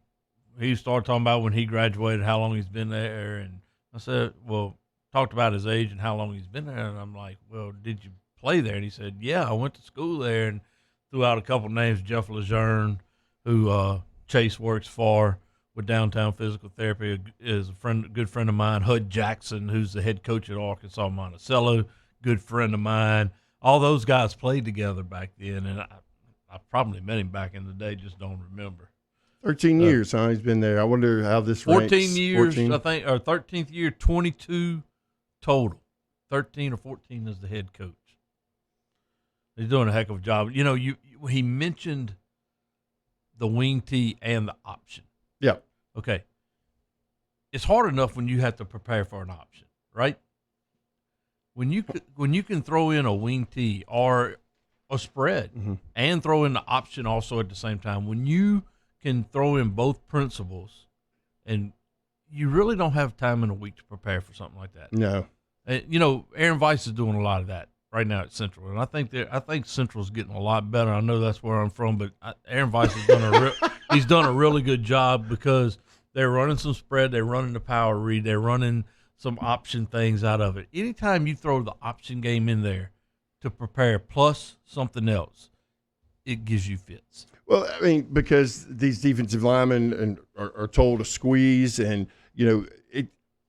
Speaker 16: he started talking about when he graduated, how long he's been there. And I said, well, talked about his age and how long he's been there. And I'm like, well, did you play there? And he said, yeah, I went to school there, and threw out a couple names, Jeff Lejeune, who Chase works for with Downtown Physical Therapy, is a good friend of mine. Hud Jackson, who's the head coach at Arkansas Monticello, good friend of mine. All those guys played together back then, and I probably met him back in the day, just don't remember.
Speaker 15: 13 years, huh? He's been there. I wonder how this
Speaker 16: 14
Speaker 15: ranks.
Speaker 16: years, 14? I think, or 13th year, 22 total. 13 or 14 as the head coach. He's doing a heck of a job. He mentioned the wing tee and the option.
Speaker 15: Yeah.
Speaker 16: Okay. It's hard enough when you have to prepare for an option, right? When you can throw in a wing tee or a spread and throw in the option also at the same time, when you can throw in both principles, and you really don't have time in a week to prepare for something like that.
Speaker 15: No.
Speaker 16: And, Aaron Weiss is doing a lot of that right now at Central, and I think Central's getting a lot better. I know that's where I'm from, but Aaron Weiss has done a really good job, because they're running some spread, they're running the power read, they're running some option things out of it. Anytime you throw the option game in there to prepare plus something else, it gives you fits.
Speaker 15: Well, I mean, because these defensive linemen are told to squeeze, and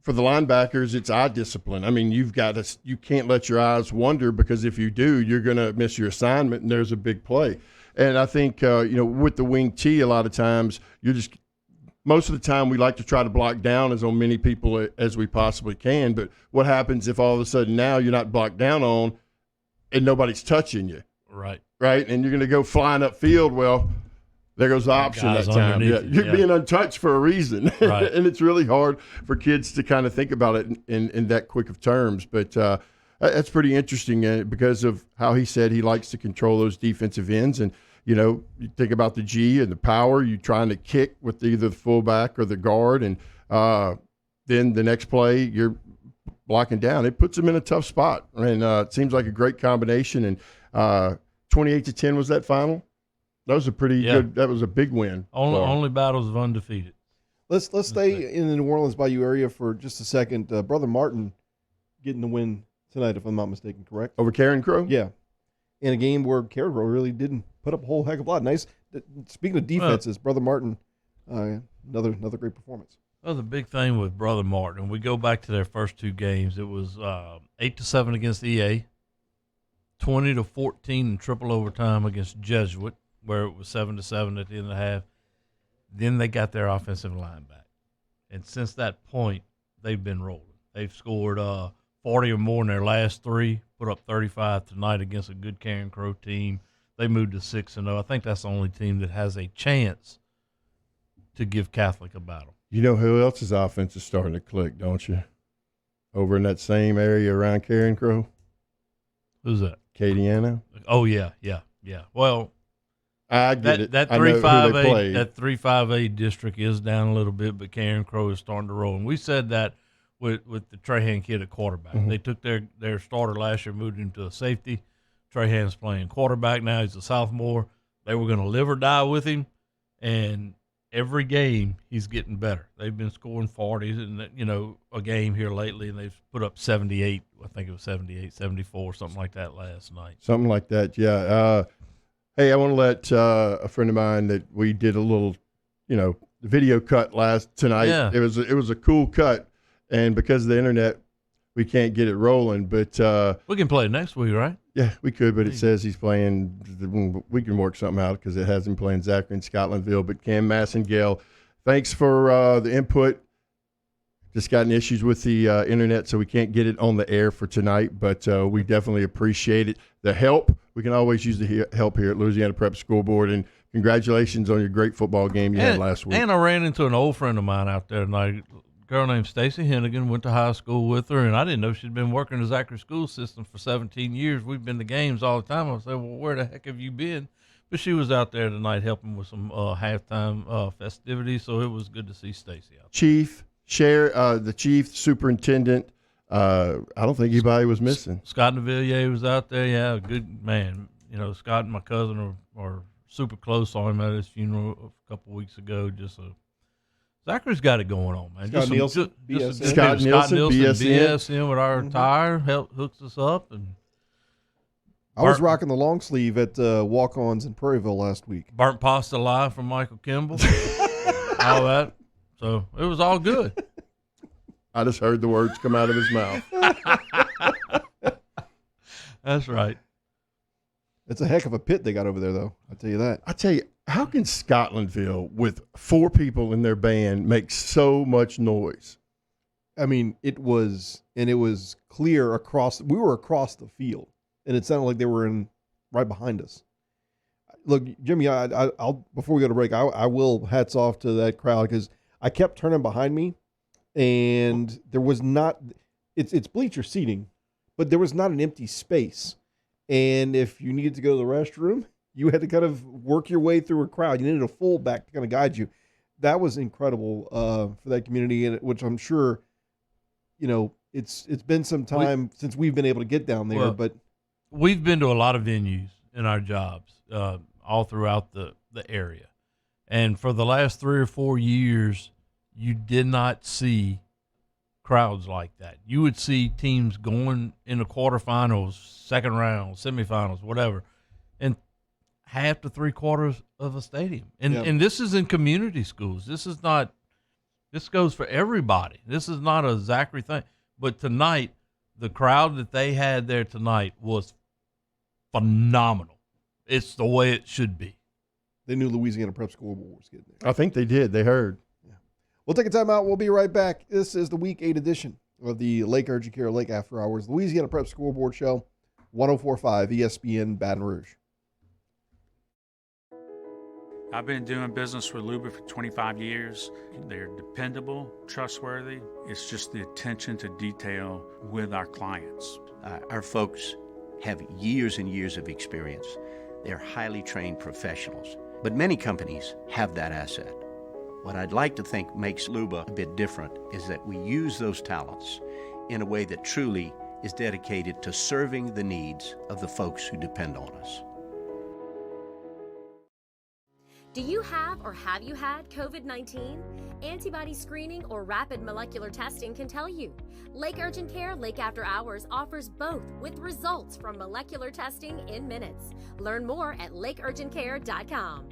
Speaker 15: for the linebackers, it's eye discipline. I mean, you can't let your eyes wander, because if you do, you're going to miss your assignment, and there's a big play. And I think with the wing tee, a lot of times most of the time we like to try to block down as many people as we possibly can. But what happens if all of a sudden now you're not blocked down on, and nobody's touching you?
Speaker 16: Right.
Speaker 15: Right, and you're going to go flying upfield. Well, there goes the option that time. Yeah, you're being untouched for a reason,
Speaker 16: right.
Speaker 15: And it's really hard for kids to kind of think about it in that quick of terms. But that's pretty interesting because of how he said he likes to control those defensive ends. And you think about the G and the power. You're trying to kick with either the fullback or the guard, and then the next play you're blocking down. It puts them in a tough spot, and it seems like a great combination. And 28-10 was that final. That was a pretty good. That was a big win.
Speaker 16: Only battles of undefeated.
Speaker 1: Let's stay in the New Orleans Bayou area for just a second. Brother Martin getting the win tonight, if I'm not mistaken, correct?
Speaker 15: Over Karen Crow?
Speaker 1: Yeah. In a game where Karen Crow really didn't put up a whole heck of a lot. Nice. Speaking of defenses, Brother Martin, another great performance.
Speaker 16: Well, the big thing with Brother Martin, we go back to their first two games. It was 8-7 against EA, 20-14 in triple overtime against Jesuit, where it was 7-7 at the end of the half. Then they got their offensive line back. And since that point, they've been rolling. They've scored 40 or more in their last three, put up 35 tonight against a good Karen Crow team. They moved to 6-0. I think that's the only team that has a chance to give Catholic a battle.
Speaker 15: You know who else's offense is starting to click, don't you? Over in that same area around Karen Crow?
Speaker 16: Who's that?
Speaker 15: Acadiana.
Speaker 16: Oh, yeah. Well,
Speaker 15: I get it.
Speaker 16: That 3-5A district is down a little bit, but Karen Crow is starting to roll. And we said that with the Trahan kid at quarterback.
Speaker 15: Mhm.
Speaker 16: They took their starter last year, moved him to a safety. Trahan's playing quarterback now. He's a sophomore. They were going to live or die with him, and every game he's getting better. They've been scoring 40s and a game here lately, and they've put up 78. I think it was 78, 74, something like that last night.
Speaker 15: Something like that, yeah. Hey, I want to let a friend of mine that we did a little, video cut tonight.
Speaker 16: Yeah.
Speaker 15: It was a cool cut, and because of the internet, we can't get it rolling. But
Speaker 16: we can play it next week, right?
Speaker 15: Yeah, we could, but it says he's playing. We can work something out because it has him playing Zachary in Scotlandville. But Cam Massengale, thanks for the input. Just gotten issues with the internet, so we can't get it on the air for tonight. But we definitely appreciate it. The help, we can always use the help here at Louisiana Prep Scoreboard. And congratulations on your great football game you had last week.
Speaker 16: And I ran into an old friend of mine out there tonight. Girl named Stacy Hennigan, went to high school with her, and I didn't know she'd been working the Zachary school system for 17 years. We've been to games all the time. I said, well, where the heck have you been? But she was out there tonight helping with some halftime festivities, so it was good to see Stacy out there.
Speaker 15: Chief, the chief, superintendent, I don't think anybody was missing.
Speaker 16: Scott Navillier was out there. Yeah, good man. Scott and my cousin are super close. Saw him at his funeral a couple weeks ago. Zachary's got it going on, man.
Speaker 1: Scott Nielsen, BSN.
Speaker 15: Scott Nielsen,
Speaker 16: BSN with our tire, hooks us up. And
Speaker 1: I was rocking the long sleeve at Walk-Ons in Prairieville last week.
Speaker 16: Burnt pasta live from Michael Kimball. All that. So it was all good.
Speaker 15: I just heard the words come out of his mouth.
Speaker 16: That's right.
Speaker 1: It's a heck of a pit they got over there, though. I'll tell you that.
Speaker 15: I tell you, how can Scotlandville, with 4 people in their band, make so much noise?
Speaker 1: I mean, it was clear we were across the field, and it sounded like they were right behind us. Look, Jimmy, I'll before we go to break, I will hats off to that crowd because I kept turning behind me, and there was not. It's bleacher seating, but there was not an empty space. And if you needed to go to the restroom, you had to kind of work your way through a crowd. You needed a fullback to kind of guide you. That was incredible for that community, and which I'm sure, it's been some time since we've been able to get down there.
Speaker 16: Well,
Speaker 1: but
Speaker 16: we've been to a lot of venues in our jobs all throughout the area. And for the last 3 or 4 years, you did not see crowds like that. You would see teams going in the quarterfinals, second round, semifinals, whatever, and half to 3/4 of a stadium. And this is in community schools. This goes for everybody. This is not a Zachary thing. But tonight, the crowd that they had there tonight was phenomenal. It's the way it should be.
Speaker 1: They knew Louisiana Prep Scoreboard was getting there.
Speaker 15: I think they did. They heard.
Speaker 1: Yeah. We'll take a time out. We'll be right back. This is the Week 8 edition of the Lake Urgent Care Lake After Hours Louisiana Prep Scoreboard Show, 104.5 ESPN Baton Rouge.
Speaker 14: I've been doing business with Luba for 25 years. They're dependable, trustworthy. It's just the attention to detail with our clients.
Speaker 17: Our folks have years and years of experience. They're highly trained professionals, but many companies have that asset. What I'd like to think makes Luba a bit different is that we use those talents in a way that truly is dedicated to serving the needs of the folks who depend on us.
Speaker 2: Do you have or have you had COVID-19? Antibody screening or rapid molecular testing can tell you. Lake Urgent Care Lake After Hours offers both with results from molecular testing in minutes. Learn more at lakeurgentcare.com.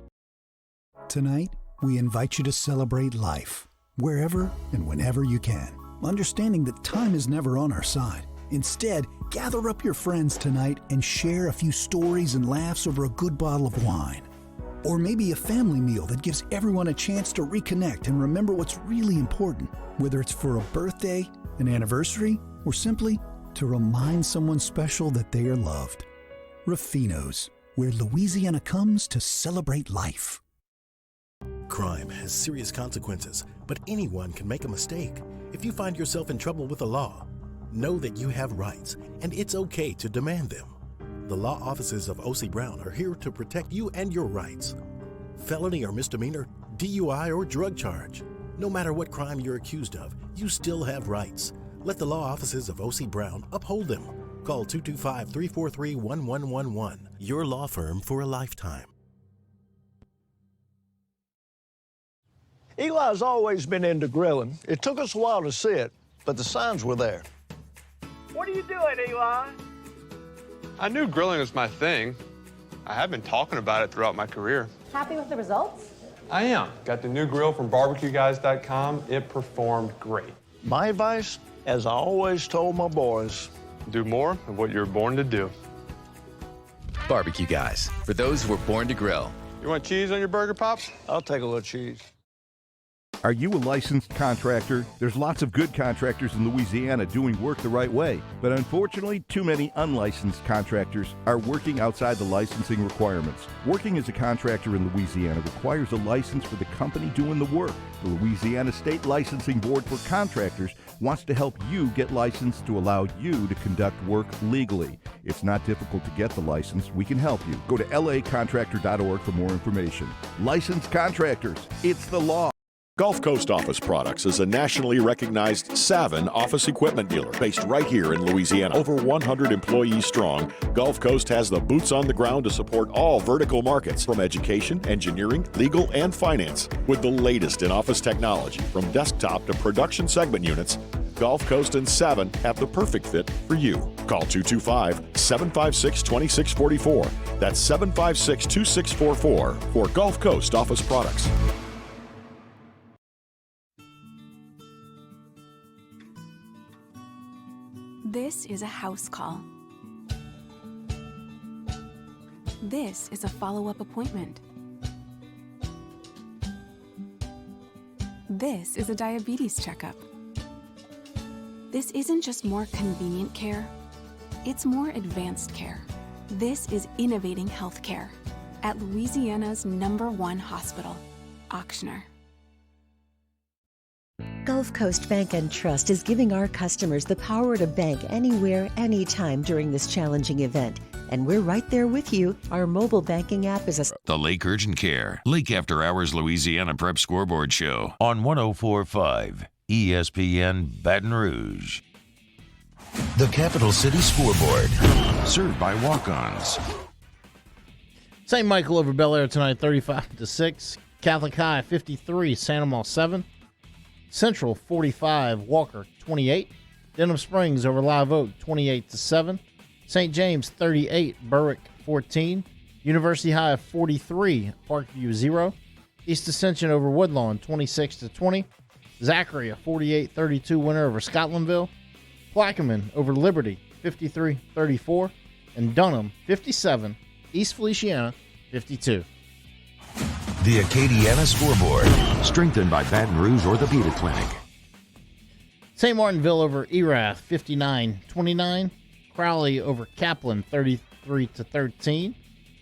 Speaker 6: Tonight, we invite you to celebrate life, wherever and whenever you can, understanding that time is never on our side. Instead, gather up your friends tonight and share a few stories and laughs over a good bottle of wine. Or maybe a family meal that gives everyone a chance to reconnect and remember what's really important, whether it's for a birthday, an anniversary, or simply to remind someone special that they are loved. Ruffino's, where Louisiana comes to celebrate life.
Speaker 7: Crime has serious consequences, but anyone can make a mistake. If you find yourself in trouble with the law, know that you have rights, and it's okay to demand them. The law offices of O.C. Brown are here to protect you and your rights. Felony or misdemeanor, DUI or drug charge. No matter what crime you're accused of, you still have rights. Let the law offices of O.C. Brown uphold them. Call 225-343-1111. Your law firm for a lifetime.
Speaker 3: Eli's always been into grilling. It took us a while to see it, but the signs were there.
Speaker 22: What are you doing, Eli? I knew grilling was my thing. I have been talking about it throughout my career.
Speaker 23: Happy with the results?
Speaker 22: I am. Got the new grill from barbecueguys.com. It performed great.
Speaker 3: My advice, as I always told my boys,
Speaker 22: do more of what you were born to do.
Speaker 24: Barbecue Guys, for those who were born to grill.
Speaker 22: You want cheese on your burger, Pops?
Speaker 3: I'll take a little cheese.
Speaker 25: Are you a licensed contractor? There's lots of good contractors in Louisiana doing work the right way, but unfortunately, too many unlicensed contractors are working outside the licensing requirements. Working as a contractor in Louisiana requires a license for the company doing the work. The Louisiana State Licensing Board for Contractors wants to help you get licensed to allow you to conduct work legally. It's not difficult to get the license. We can help you. Go to lacontractor.org for more information. Licensed contractors, it's the law.
Speaker 26: Gulf Coast Office Products is a nationally recognized Savin office equipment dealer based right here in Louisiana. Over 100 employees strong, Gulf Coast has the boots on the ground to support all vertical markets, from education, engineering, legal, and finance. With the latest in office technology, from desktop to production segment units, Gulf Coast and Savin have the perfect fit for you. Call 225-756-2644. That's 756-2644 for Gulf Coast Office Products.
Speaker 27: This is a house call. This is a follow-up appointment. This is a diabetes checkup. This isn't just more convenient care, it's more advanced care. This is innovating healthcare at Louisiana's #1 hospital, Auctioner.
Speaker 28: Gulf Coast Bank and Trust is giving our customers the power to bank anywhere, anytime during this challenging event. And we're right there with you. Our mobile banking app is
Speaker 12: The Lake Urgent Care, Lake After Hours Louisiana Prep Scoreboard Show on 104.5 ESPN Baton Rouge. The Capital City Scoreboard, served by Walk-Ons.
Speaker 13: St. Michael over Bel Air tonight, 35-6. Catholic High, 53. Santa Maria 7. Central 45, Walker 28. Denham Springs over Live Oak 28-7. St. James 38, Berwick 14. University High 43, Parkview 0. East Ascension over Woodlawn 26-20. Zachary a 48-32 winner over Scotlandville. Plaquemine over Liberty 53-34. And Dunham 57, East Feliciana 52.
Speaker 12: The Acadiana Scoreboard, strengthened by Baton Rouge Orthopedic Clinic.
Speaker 13: St. Martinville over Erath 59-29. Crowley over Kaplan 33-13.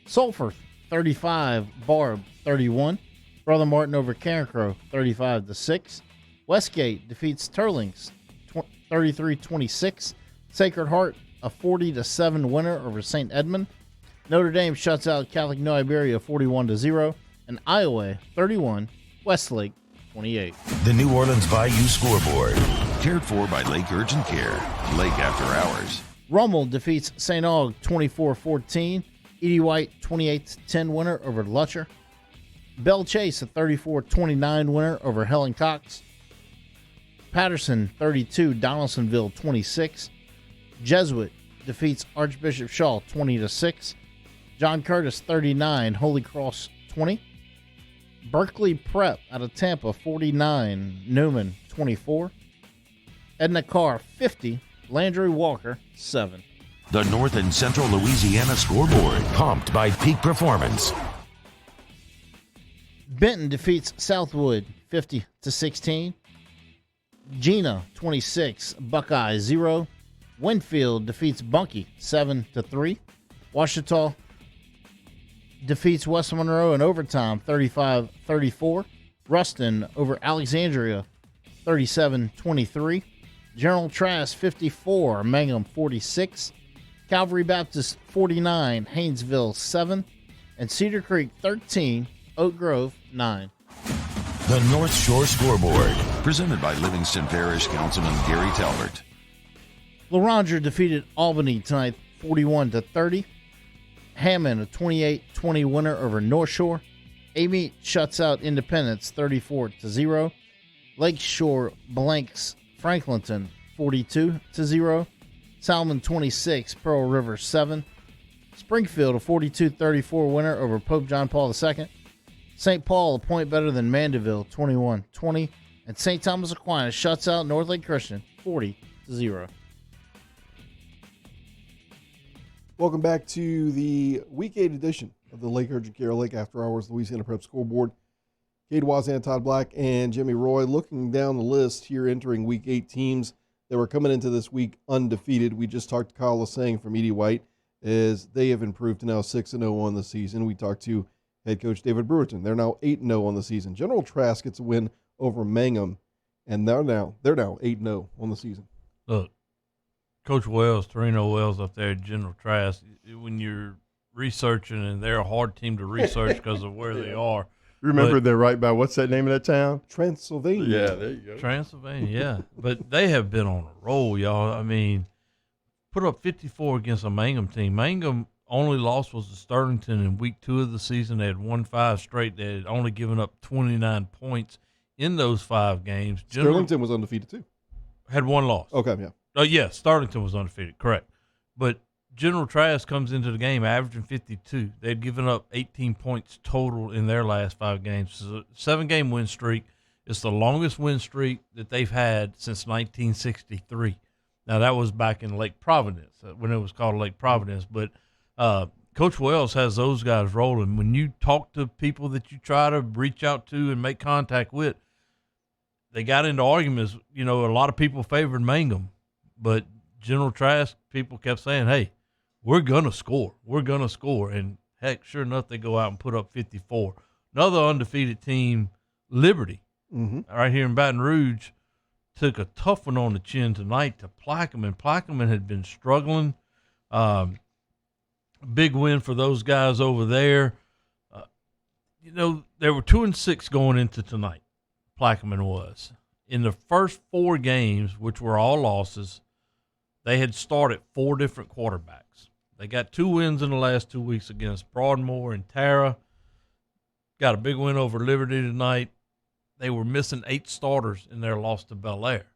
Speaker 13: Sulphur 35, Barb 31. Brother Martin over Carencrow 35-6. Westgate defeats Turlings 33-26. Sacred Heart a 40-7 winner over St. Edmund. Notre Dame shuts out Catholic New Iberia 41-0. And Iowa 31, Westlake 28.
Speaker 12: The New Orleans Bayou Scoreboard, cared for by Lake Urgent Care, Lake After Hours.
Speaker 13: Rummel defeats St. Aug 24-14. Edie White 28-10 winner over Lutcher. Bell Chase a 34-29 winner over Helen Cox. Patterson 32, Donaldsonville 26. Jesuit defeats Archbishop Shaw 20-6. John Curtis 39, Holy Cross 20. Berkeley Prep out of Tampa 49, Newman 24. Edna Carr 50, Landry Walker 7.
Speaker 12: The North and Central Louisiana Scoreboard, pumped by Peak Performance.
Speaker 13: Benton defeats Southwood 50-16. Gina 26, Buckeye 0. Winfield defeats Bunkie 7-3. Ouachita defeats West Monroe in overtime 35-34. Ruston over Alexandria 37-23. General Trask 54, Mangum 46. Calvary Baptist 49, Haynesville 7. And Cedar Creek 13, Oak Grove 9.
Speaker 12: The North Shore Scoreboard, presented by Livingston Parish Councilman Gary Talbert.
Speaker 13: LaRonger defeated Albany tonight 41-30. Hammond, a 28-20 winner over North Shore. Amite shuts out Independence 34-0. Lakeshore blanks Franklinton 42-0. Salmon 26, Pearl River 7. Springfield, a 42-34 winner over Pope John Paul II. St. Paul, a point better than Mandeville 21-20. And St. Thomas Aquinas shuts out North Lake Christian 40-0.
Speaker 1: Welcome back to the Week 8 edition of the Lake Urgent Care Lake After Hours Louisiana Prep Scoreboard. Cade Wazan, Todd Black, and Jimmy Roy looking down the list here entering Week 8 teams that were coming into this week undefeated. We just talked to Kyle Lasseigne from Edie White as they have improved to now 6-0 on the season. We talked to head coach David Brewerton. They're now 8-0 on the season. General Trask gets a win over Mangum, and they're now 8-0 on the season.
Speaker 16: Look, Coach Wells, Torino Wells up there at General Trask, when you're researching, and they're a hard team to research because of where they are.
Speaker 15: Remember, they're right by, what's that name of that town?
Speaker 1: Transylvania.
Speaker 15: Yeah, there you go.
Speaker 16: Transylvania, yeah. But they have been on a roll, y'all. I mean, put up 54 against a Mangum team. Mangum only loss was to Sterlington in week 2 of the season. They had won 5 straight. They had only given up 29 points in those 5 games.
Speaker 1: Sterlington was undefeated, too.
Speaker 16: Had 1 loss.
Speaker 1: Okay, yeah.
Speaker 16: Oh, yeah, Sterlington was undefeated, correct. But General Trask comes into the game averaging 52. They'd given up 18 points total in their last 5 games. So 7-game win streak. It's the longest win streak that they've had since 1963. Now, that was back in Lake Providence, when it was called Lake Providence. But Coach Wells has those guys rolling. When you talk to people that you try to reach out to and make contact with, they got into arguments. You know, a lot of people favored Mangum. But General Trask, people kept saying, hey, we're going to score. We're going to score. And, heck, sure enough, they go out and put up 54. Another undefeated team, Liberty, right here in Baton Rouge, took a tough one on the chin tonight to Plaquemine. Plaquemine had been struggling. Big win for those guys over there. You know, they were 2-6 going into tonight, Plaquemine was. In the first 4 games, which were all losses, they had started 4 different quarterbacks. They got 2 wins in the last 2 weeks against Broadmoor and Tara. Got a big win over Liberty tonight. They were missing 8 starters in their loss to Bel Air.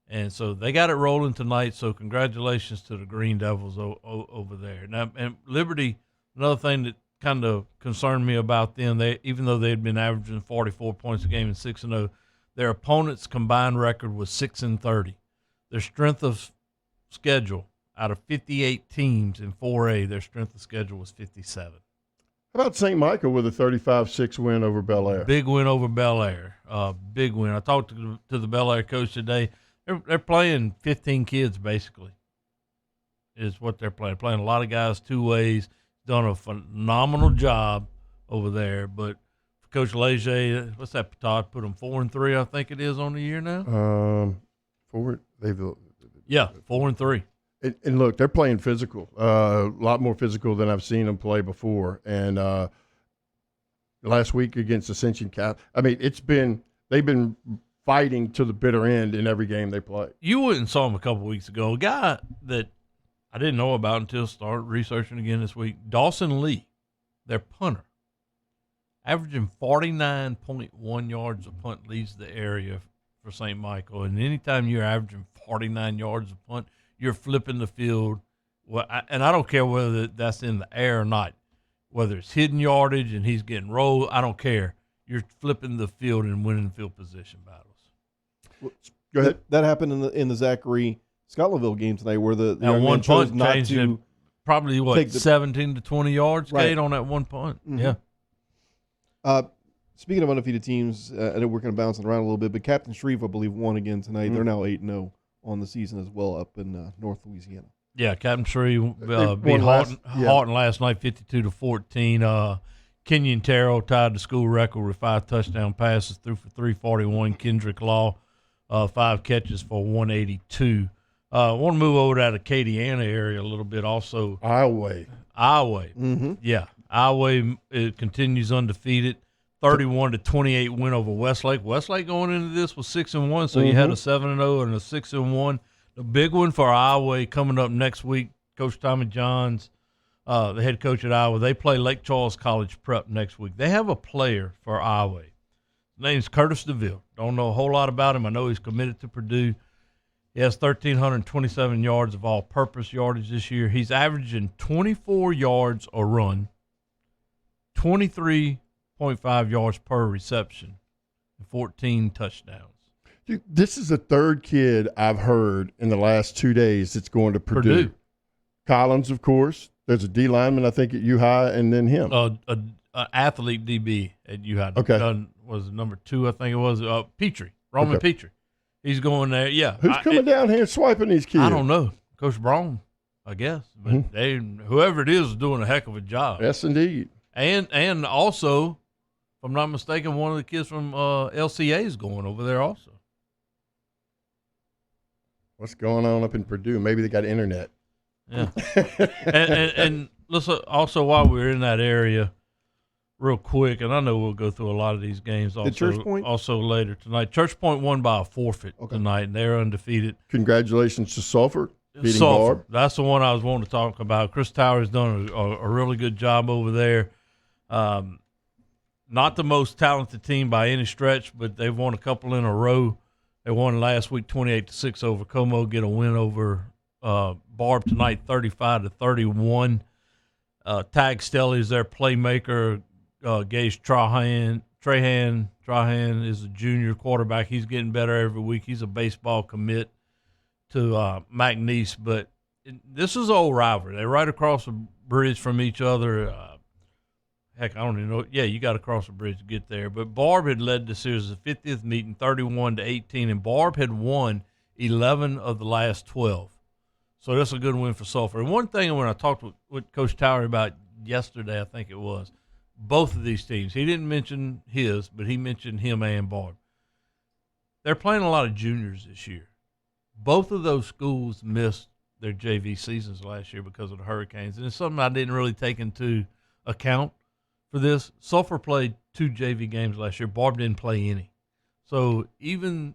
Speaker 16: And so they got it rolling tonight, so congratulations to the Green Devils over there. Now, and Liberty, another thing that kind of concerned me about them, even though they had been averaging 44 points a game and 6-0, their opponent's combined record was 6-30. Their strength of schedule, out of 58 teams in 4A, their strength of schedule was 57.
Speaker 15: How about St. Michael with a 35-6 win over Bel Air?
Speaker 16: Big win over Bel Air. Big win. I talked to the Bel Air coach today. They're playing 15 kids, basically, is what they're playing. Playing a lot of guys 2 ways. Done a phenomenal job over there. But for Coach Leger, what's that, Todd? Put them 4-3, I think it is, on the year now?
Speaker 15: 4.
Speaker 16: 4-3.
Speaker 15: And look, they're playing physical, a lot more physical than I've seen them play before. And last week against Ascension Cap, I mean, they've been fighting to the bitter end in every game they play.
Speaker 16: You went and saw him a couple weeks ago. A guy that I didn't know about until I started researching again this week, Dawson Lee, their punter, averaging 49.1 yards a punt leads the area for St. Michael. And anytime you're averaging 49 yards a punt, you're flipping the field. Well, and I don't care whether that's in the air or not, whether it's hidden yardage and he's getting rolled. I don't care. You're flipping the field and winning field position battles.
Speaker 1: Go ahead. That happened in the Zachary Scotlandville game tonight, where the young
Speaker 16: one
Speaker 1: man chose
Speaker 16: punt
Speaker 1: not
Speaker 16: changed
Speaker 1: to
Speaker 16: it, probably 17 to 20 yards,
Speaker 1: right.
Speaker 16: Kate, on that one punt.
Speaker 1: Mm-hmm.
Speaker 16: Yeah.
Speaker 1: Speaking of undefeated teams, I know we're kind of bouncing around a little bit, but Captain Shreve, I believe, won again tonight. They're now 8-0 on the season as well up in North Louisiana.
Speaker 16: Yeah, Captain Shreve beat Houghton last night 52-14. Kenyon Terrell tied the school record with 5 touchdown passes, threw for 341. Kendrick Law, 5 catches for 182. I want to move over to the Acadiana area a little bit also.
Speaker 15: Ioway.
Speaker 16: Mm-hmm. Yeah. Ioway continues undefeated, 31-28 win over Westlake. Westlake going into this was 6-1, so you had a 7-0 and a 6-1. The big one for Iowa coming up next week. Coach Tommy Johns, the head coach at Iowa, they play Lake Charles College Prep next week. They have a player for Iowa. His name's Curtis DeVille. Don't know a whole lot about him. I know he's committed to Purdue. He has 1,327 yards of all-purpose yardage this year. He's averaging 24 yards a run, 23.5 yards per reception, and 14 touchdowns.
Speaker 15: Dude, this is the third kid I've heard in the last 2 days that's going to Purdue. Collins, of course. There's a D lineman, I think, at U-High, and then him.
Speaker 16: An athlete DB at U-High.
Speaker 15: Okay.
Speaker 16: Was number 2, I think it was. Petrie, Roman Petrie. He's going there. Yeah.
Speaker 15: Who's coming down here swiping these kids?
Speaker 16: I don't know. Coach Braun, I guess. But whoever it is doing a heck of a job.
Speaker 15: Yes, indeed.
Speaker 16: And also, if I'm not mistaken, one of the kids from LCA is going over there also.
Speaker 15: What's going on up in Purdue? Maybe they got internet.
Speaker 16: Yeah. and let's also, while we're in that area, real quick, and I know we'll go through a lot of these games also later tonight. Church Point won by a forfeit tonight, and they're undefeated.
Speaker 15: Congratulations to Sulphur beating
Speaker 16: Sulphur.
Speaker 15: Barb.
Speaker 16: That's the one I was wanting to talk about. Chris Tower's done a really good job over there. Not the most talented team by any stretch, but they've won a couple in a row. They won last week 28-6 over Como, get a win over Barb tonight 35-31. Tag Stelly is their playmaker. Gage Trahan is a junior quarterback. He's getting better every week. He's a baseball commit to McNeese. But this is an old rivalry. They're right across the bridge from each other. Heck, I don't even know. Yeah, you got to cross the bridge to get there. But Barb had led the series the 50th meeting 31-18, and Barb had won 11 of the last 12. So that's a good win for Sulphur. And one thing when I talked with Coach Tower about yesterday, I think it was, both of these teams, he didn't mention his, but he mentioned him and Barb. They're playing a lot of juniors this year. Both of those schools missed their JV seasons last year because of the hurricanes. And it's something I didn't really take into account for this. Sulphur played 2 JV games last year. Barb didn't play any. So even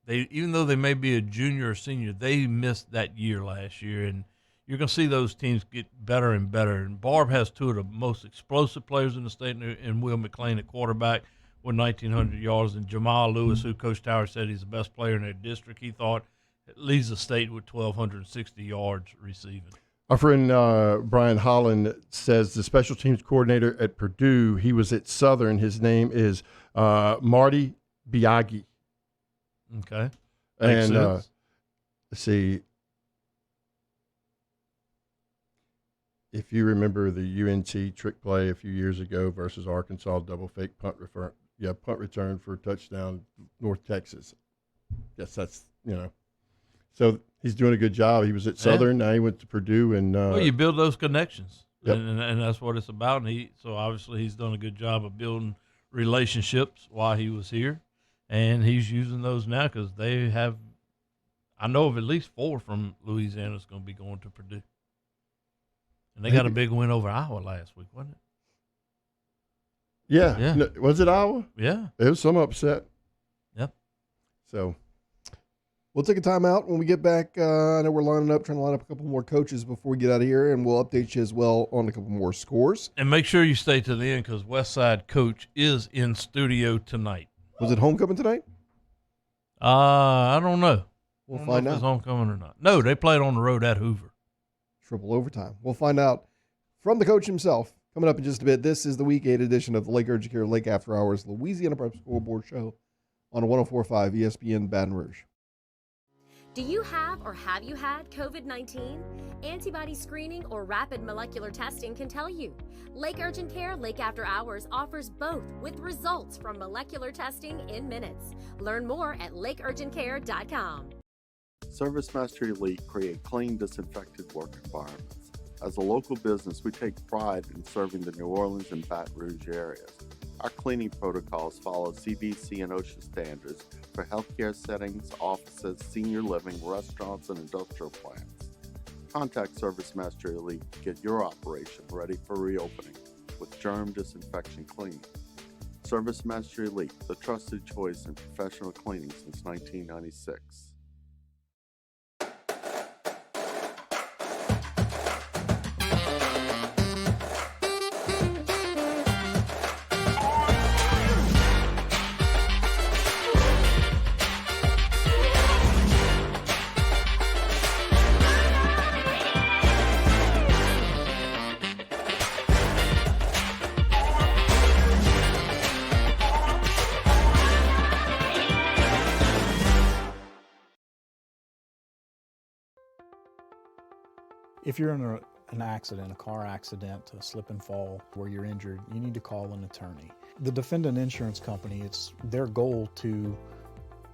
Speaker 16: though they may be a junior or senior, they missed that year last year. And you're going to see those teams get better and better. And Barb has 2 of the most explosive players in the state, and Will McLean at quarterback with 1,900 yards, and Jamal Lewis, who Coach Tower said he's the best player in their district. He thought leads the state with 1,260 yards receiving.
Speaker 15: Our friend Brian Holland says the special teams coordinator at Purdue, he was at Southern. His name is Marty Biaggi.
Speaker 16: Okay.
Speaker 15: And let's see. If you remember the UNT trick play a few years ago versus Arkansas, double fake punt return for a touchdown, North Texas. Yes, that's, So he's doing a good job. He was at Southern. Now he went to Purdue. And
Speaker 16: well, you build those connections.
Speaker 15: Yep.
Speaker 16: And that's what it's about. And so obviously he's done a good job of building relationships while he was here. And he's using those now because they have, I know of at least 4 from Louisiana that's going to be going to Purdue. And they got a big win over Iowa last week, wasn't it?
Speaker 15: Yeah. No, was it Iowa?
Speaker 16: Yeah.
Speaker 15: It was some upset.
Speaker 16: Yep.
Speaker 15: So
Speaker 1: we'll take a timeout. When we get back, I know we're trying to line up a couple more coaches before we get out of here, and we'll update you as well on a couple more scores.
Speaker 16: And make sure you stay to the end because Westside Coach is in studio tonight.
Speaker 1: Was it homecoming tonight?
Speaker 16: I don't know.
Speaker 1: We'll find out.
Speaker 16: If it's homecoming or not. No, they played on the road at Hoover.
Speaker 1: Triple overtime. We'll find out from the coach himself coming up in just a bit. This is the Week 8 edition of the Lake Urgent Care Lake After Hours Louisiana Prep Scoreboard Show on 104.5 ESPN Baton Rouge.
Speaker 2: Do you have or have you had COVID-19? Antibody screening or rapid molecular testing can tell you. Lake Urgent Care Lake After Hours offers both with results from molecular testing in minutes. Learn more at lakeurgentcare.com.
Speaker 4: ServiceMaster Elite create clean, disinfected work environments. As a local business, we take pride in serving the New Orleans and Baton Rouge areas. Our cleaning protocols follow CDC and OSHA standards for healthcare settings, offices, senior living, restaurants, and industrial plants. Contact ServiceMaster Elite to get your operation ready for reopening with germ disinfection cleaning. Service Master Elite, the trusted choice in professional cleaning since 1996.
Speaker 8: If you're in an accident, a car accident, a slip and fall where you're injured, you need to call an attorney. The defendant insurance company, it's their goal to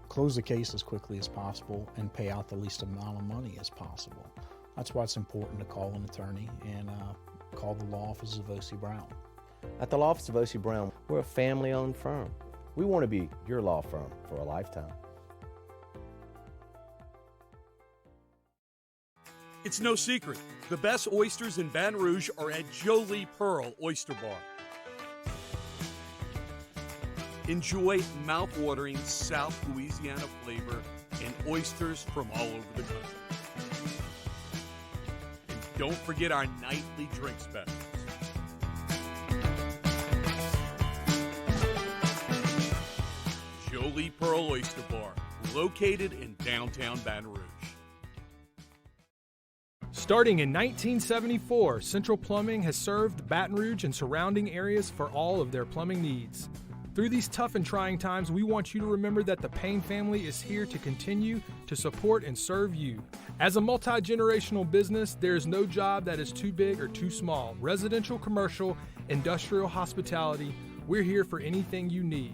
Speaker 8: close the case as quickly as possible and pay out the least amount of money as possible. That's why it's important to call an attorney and call the law office of O.C. Brown.
Speaker 9: At the law office of O.C. Brown, we're a family-owned firm. We want to be your law firm for a lifetime.
Speaker 10: It's no secret. The best oysters in Baton Rouge are at Jolie Pearl Oyster Bar. Enjoy mouth-watering South Louisiana flavor and oysters from all over the country. And don't forget our nightly drink specials. Jolie Pearl Oyster Bar, located in downtown Baton Rouge.
Speaker 11: Starting in 1974, Central Plumbing has served Baton Rouge and surrounding areas for all of their plumbing needs. Through these tough and trying times, we want you to remember that the Payne family is here to continue to support and serve you. As a multi-generational business, there is no job that is too big or too small. Residential, commercial, industrial, hospitality, we're here for anything you need.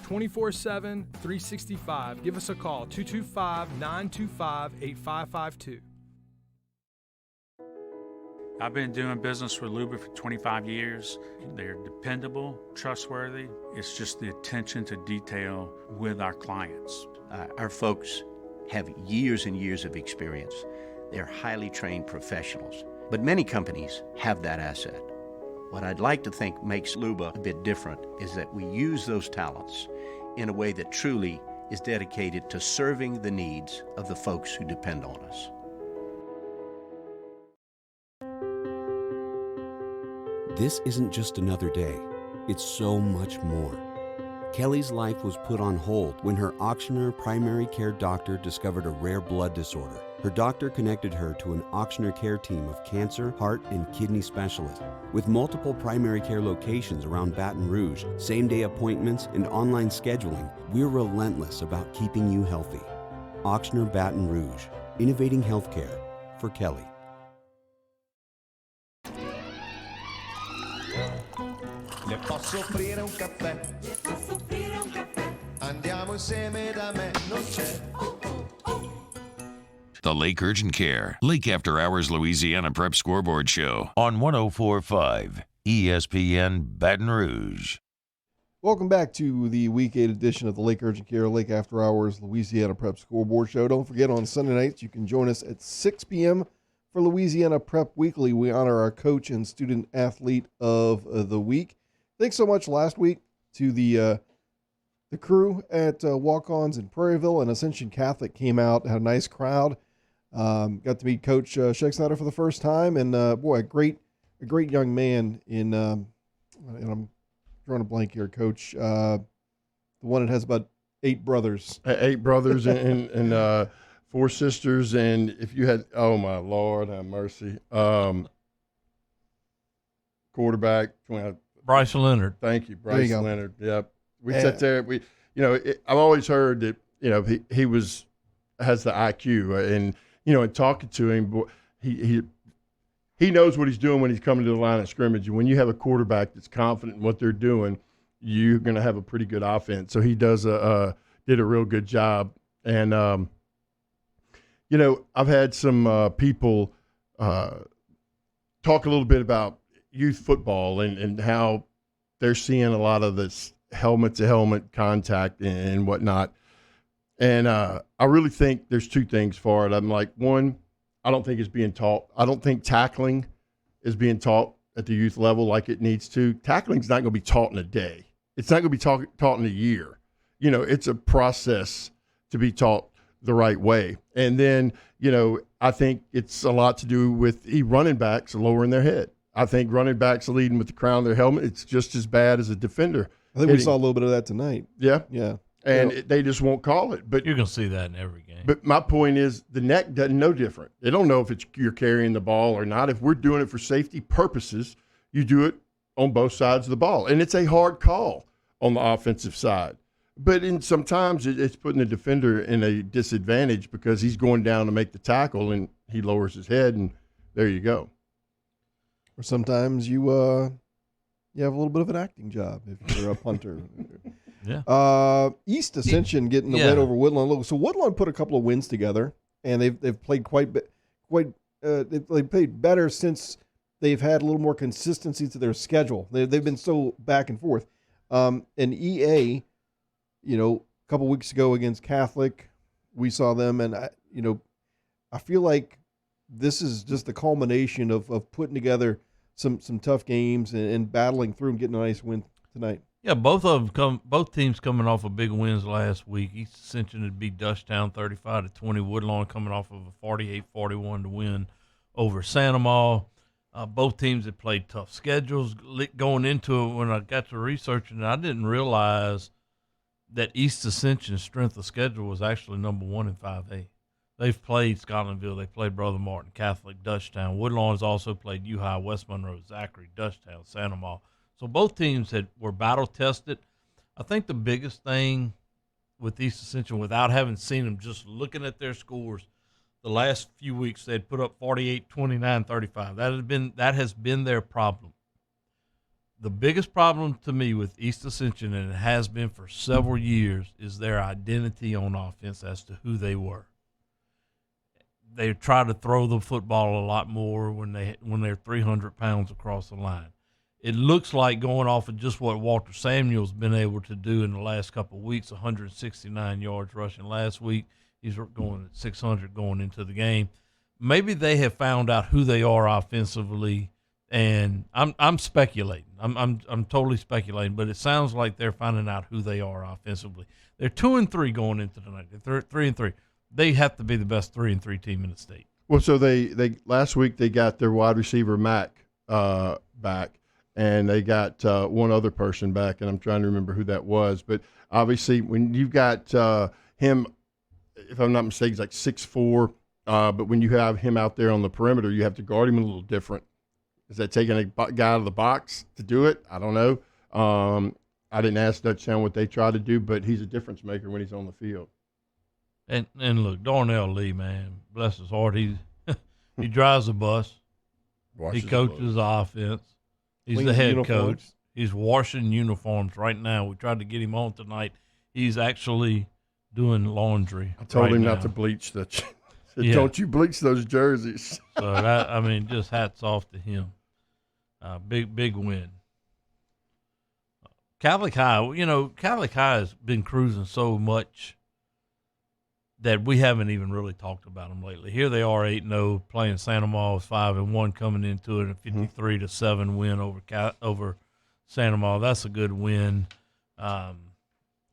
Speaker 11: 24/7, 365. Give us a call, 225-925-8552.
Speaker 14: I've been doing business with Luba for 25 years. They're dependable, trustworthy. It's just the attention to detail with our clients.
Speaker 17: Our folks have years and years of experience. They're highly trained professionals. But many companies have that asset. What I'd like to think makes Luba a bit different is that we use those talents in a way that truly is dedicated to serving the needs of the folks who depend on us.
Speaker 18: This isn't just another day. It's so much more. Kelly's life was put on hold when her auctioneer primary care doctor discovered a rare blood disorder. Her doctor connected her to an auctioneer care team of cancer, heart, and kidney specialists. With multiple primary care locations around Baton Rouge, same-day appointments, and online scheduling, we're relentless about keeping you healthy. Auctioneer Baton Rouge, innovating healthcare for Kelly.
Speaker 19: Le posso offrire un caffè? Le posso offrire un caffè? Andiamo insieme da me, non c'è.
Speaker 12: The Lake Urgent Care, Lake After Hours Louisiana Prep Scoreboard Show on 104.5 ESPN Baton Rouge.
Speaker 1: Welcome back to the Week 8 edition of the Lake Urgent Care, Lake After Hours Louisiana Prep Scoreboard Show. Don't forget, on Sunday nights, you can join us at 6 p.m. for Louisiana Prep Weekly. We honor our coach and student athlete of the week. Thanks so much last week to the crew at Walk-Ons in Prairieville, and Ascension Catholic came out, had a nice crowd. Got to meet Coach Schexnayder for the first time, and boy, a great young man in, and I'm drawing a blank here, Coach, the one that has about 8 brothers.
Speaker 15: 8 brothers and 4 sisters, and if you had, oh my Lord, have mercy, quarterback,
Speaker 16: Bryce Leonard.
Speaker 15: Thank you, Bryce Leonard. Yep, we sat there. I've always heard that he has the IQ, and in talking to him, he knows what he's doing when he's coming to the line of scrimmage. And when you have a quarterback that's confident in what they're doing, you're going to have a pretty good offense. So he did a real good job. And I've had some people talk a little bit about youth football and how they're seeing a lot of this helmet-to-helmet contact and whatnot. And I really think there's 2 things for it. I'm like, one, I don't think it's being taught. I don't think tackling is being taught at the youth level like it needs to. Tackling's not going to be taught in a day. It's not going to be taught in a year. You know, it's a process to be taught the right way. And then, you know, I think it's a lot to do with running backs lowering their head. I think running backs leading with the crown of their helmet, it's just as bad as a defender.
Speaker 1: I think we saw a little bit of that tonight.
Speaker 15: Yeah.
Speaker 1: Yeah.
Speaker 15: And they just won't call it. But
Speaker 16: you're going to see that in every game.
Speaker 15: But my point is the neck doesn't know different. They don't know if you're carrying the ball or not. If we're doing it for safety purposes, you do it on both sides of the ball. And it's a hard call on the offensive side. But sometimes it's putting the defender in a disadvantage because he's going down to make the tackle and he lowers his head, and there you go.
Speaker 1: Or sometimes you have a little bit of an acting job if you're a punter.
Speaker 16: Yeah.
Speaker 1: East Ascension getting the win over Woodlawn. So Woodlawn put a couple of wins together, and they've played they've played better since they've had a little more consistency to their schedule. They've been so back and forth. And EA, you know, a couple weeks ago against Catholic, we saw them, and I feel like this is just the culmination of putting together some tough games and battling through and getting a nice win tonight.
Speaker 16: Yeah, both teams coming off of big wins last week. East Ascension had beat Dutchtown 35-20. Woodlawn coming off of a 48-41 to win over Sandomal. Both teams had played tough schedules going into it. When I got to researching it, I didn't realize that East Ascension's strength of schedule was actually number 1 in 5A. They've played Scotlandville. They played Brother Martin, Catholic, Dutchtown. Woodlawn's also played U-High, West Monroe, Zachary, Dutchtown, Sandomal. So both teams were battle-tested. I think the biggest thing with East Ascension, without having seen them, just looking at their scores, the last few weeks they had put up 48, 29, 35. That has been their problem. The biggest problem to me with East Ascension, and it has been for several years, is their identity on offense as to who they were. They try to throw the football a lot more when they're 300 pounds across the line. It looks like, going off of just what Walter Samuel's been able to do in the last couple of weeks, 169 yards rushing last week. He's going at 600 going into the game. Maybe they have found out who they are offensively, and I'm speculating. I'm totally speculating, but it sounds like they're finding out who they are offensively. They're 2-3 going into tonight. They're 3-3. They have to be the best 3-3 team in the state.
Speaker 15: Well, so they last week they got their wide receiver Mac back. And they got one other person back, and I'm trying to remember who that was. But obviously, when you've got him, if I'm not mistaken, he's like 6'4", but when you have him out there on the perimeter, you have to guard him a little different. Is that taking a guy out of the box to do it? I don't know. I didn't ask Dutchtown what they try to do, but he's a difference maker when he's on the field.
Speaker 16: And look, Darnell Lee, man, bless his heart, he drives the bus. He coaches the offense. He's the head coach. He's washing uniforms right now. We tried to get him on tonight. He's actually doing laundry.
Speaker 15: I told him
Speaker 16: now.
Speaker 15: not to bleach that. Don't you bleach those jerseys.
Speaker 16: So just hats off to him. Big win. Catholic High has been cruising so much that we haven't even really talked about them lately. Here they are 8-0, playing Sandomal 5-1, coming into it, a 53-7 win over Sandomal. That's a good win.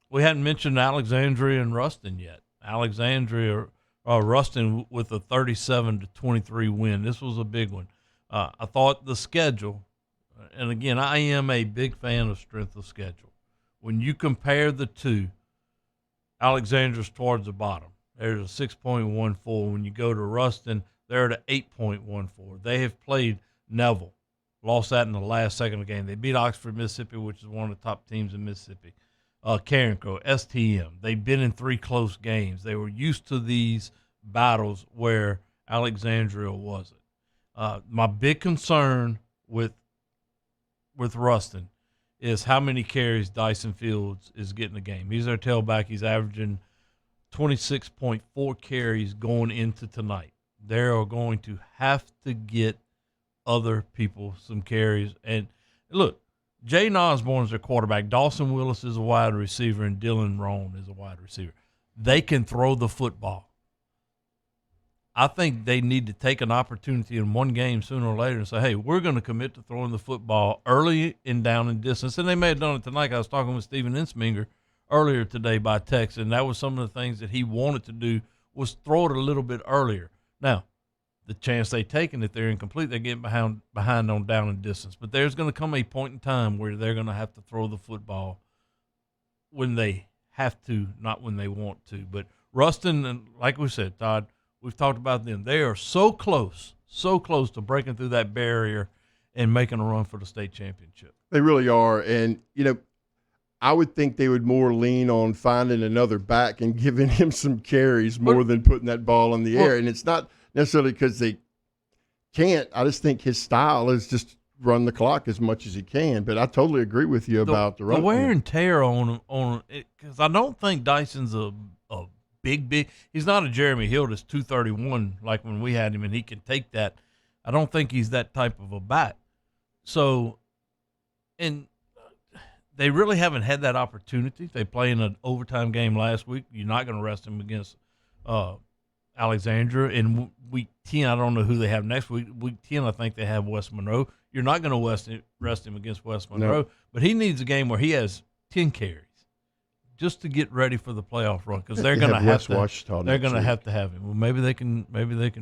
Speaker 16: We hadn't mentioned Alexandria and Ruston yet. Ruston with a 37-23 win. This was a big one. I thought the schedule, and again, I am a big fan of strength of schedule. When you compare the two, Alexandria's towards the bottom. There's a 6.14. When you go to Ruston, they're at an 8.14. They have played Neville, lost that in the last second of the game. They beat Oxford, Mississippi, which is one of the top teams in Mississippi. Carencro, STM. They've been in 3 close games. They were used to these battles where Alexandria wasn't. My big concern with Ruston is how many carries Dyson Fields is getting a game. He's their tailback. He's averaging 26.4 carries going into tonight. They are going to have to get other people some carries. And look, Jaden Osborne is their quarterback. Dawson Willis is a wide receiver, and Dylan Rohn is a wide receiver. They can throw the football. I think they need to take an opportunity in one game sooner or later and say, hey, we're going to commit to throwing the football early and down in distance. And they may have done it tonight. I was talking with Steven Insminger earlier today by text, and that was some of the things that he wanted to do was throw it a little bit earlier. Now, the chance they take, and if they're incomplete, they get behind on down and distance. But there's going to come a point in time where they're going to have to throw the football when they have to, not when they want to. But Ruston, and like we said, Todd, we've talked about them. They are so close to breaking through that barrier and making a run for the state championship.
Speaker 15: They really are. And, I would think they would more lean on finding another back and giving him some carries more than putting that ball in the air. And it's not necessarily because they can't. I just think his style is just run the clock as much as he can. But I totally agree with you about the run.
Speaker 16: The wear and tear on it, because I don't think Dyson's a big. He's not a Jeremy Hill that's 231 like when we had him, and he can take that. I don't think he's that type of a back. So, and they really haven't had that opportunity. They play in an overtime game last week. You're not going to rest him against Alexandria. In week 10, I don't know who they have next week. Week 10, I think they have West Monroe. You're not going to rest him against West Monroe.
Speaker 15: No.
Speaker 16: But he needs a game where he has 10 carries just to get ready for the playoff run, because they're going to have to. They're going to have to have him. Well, maybe they can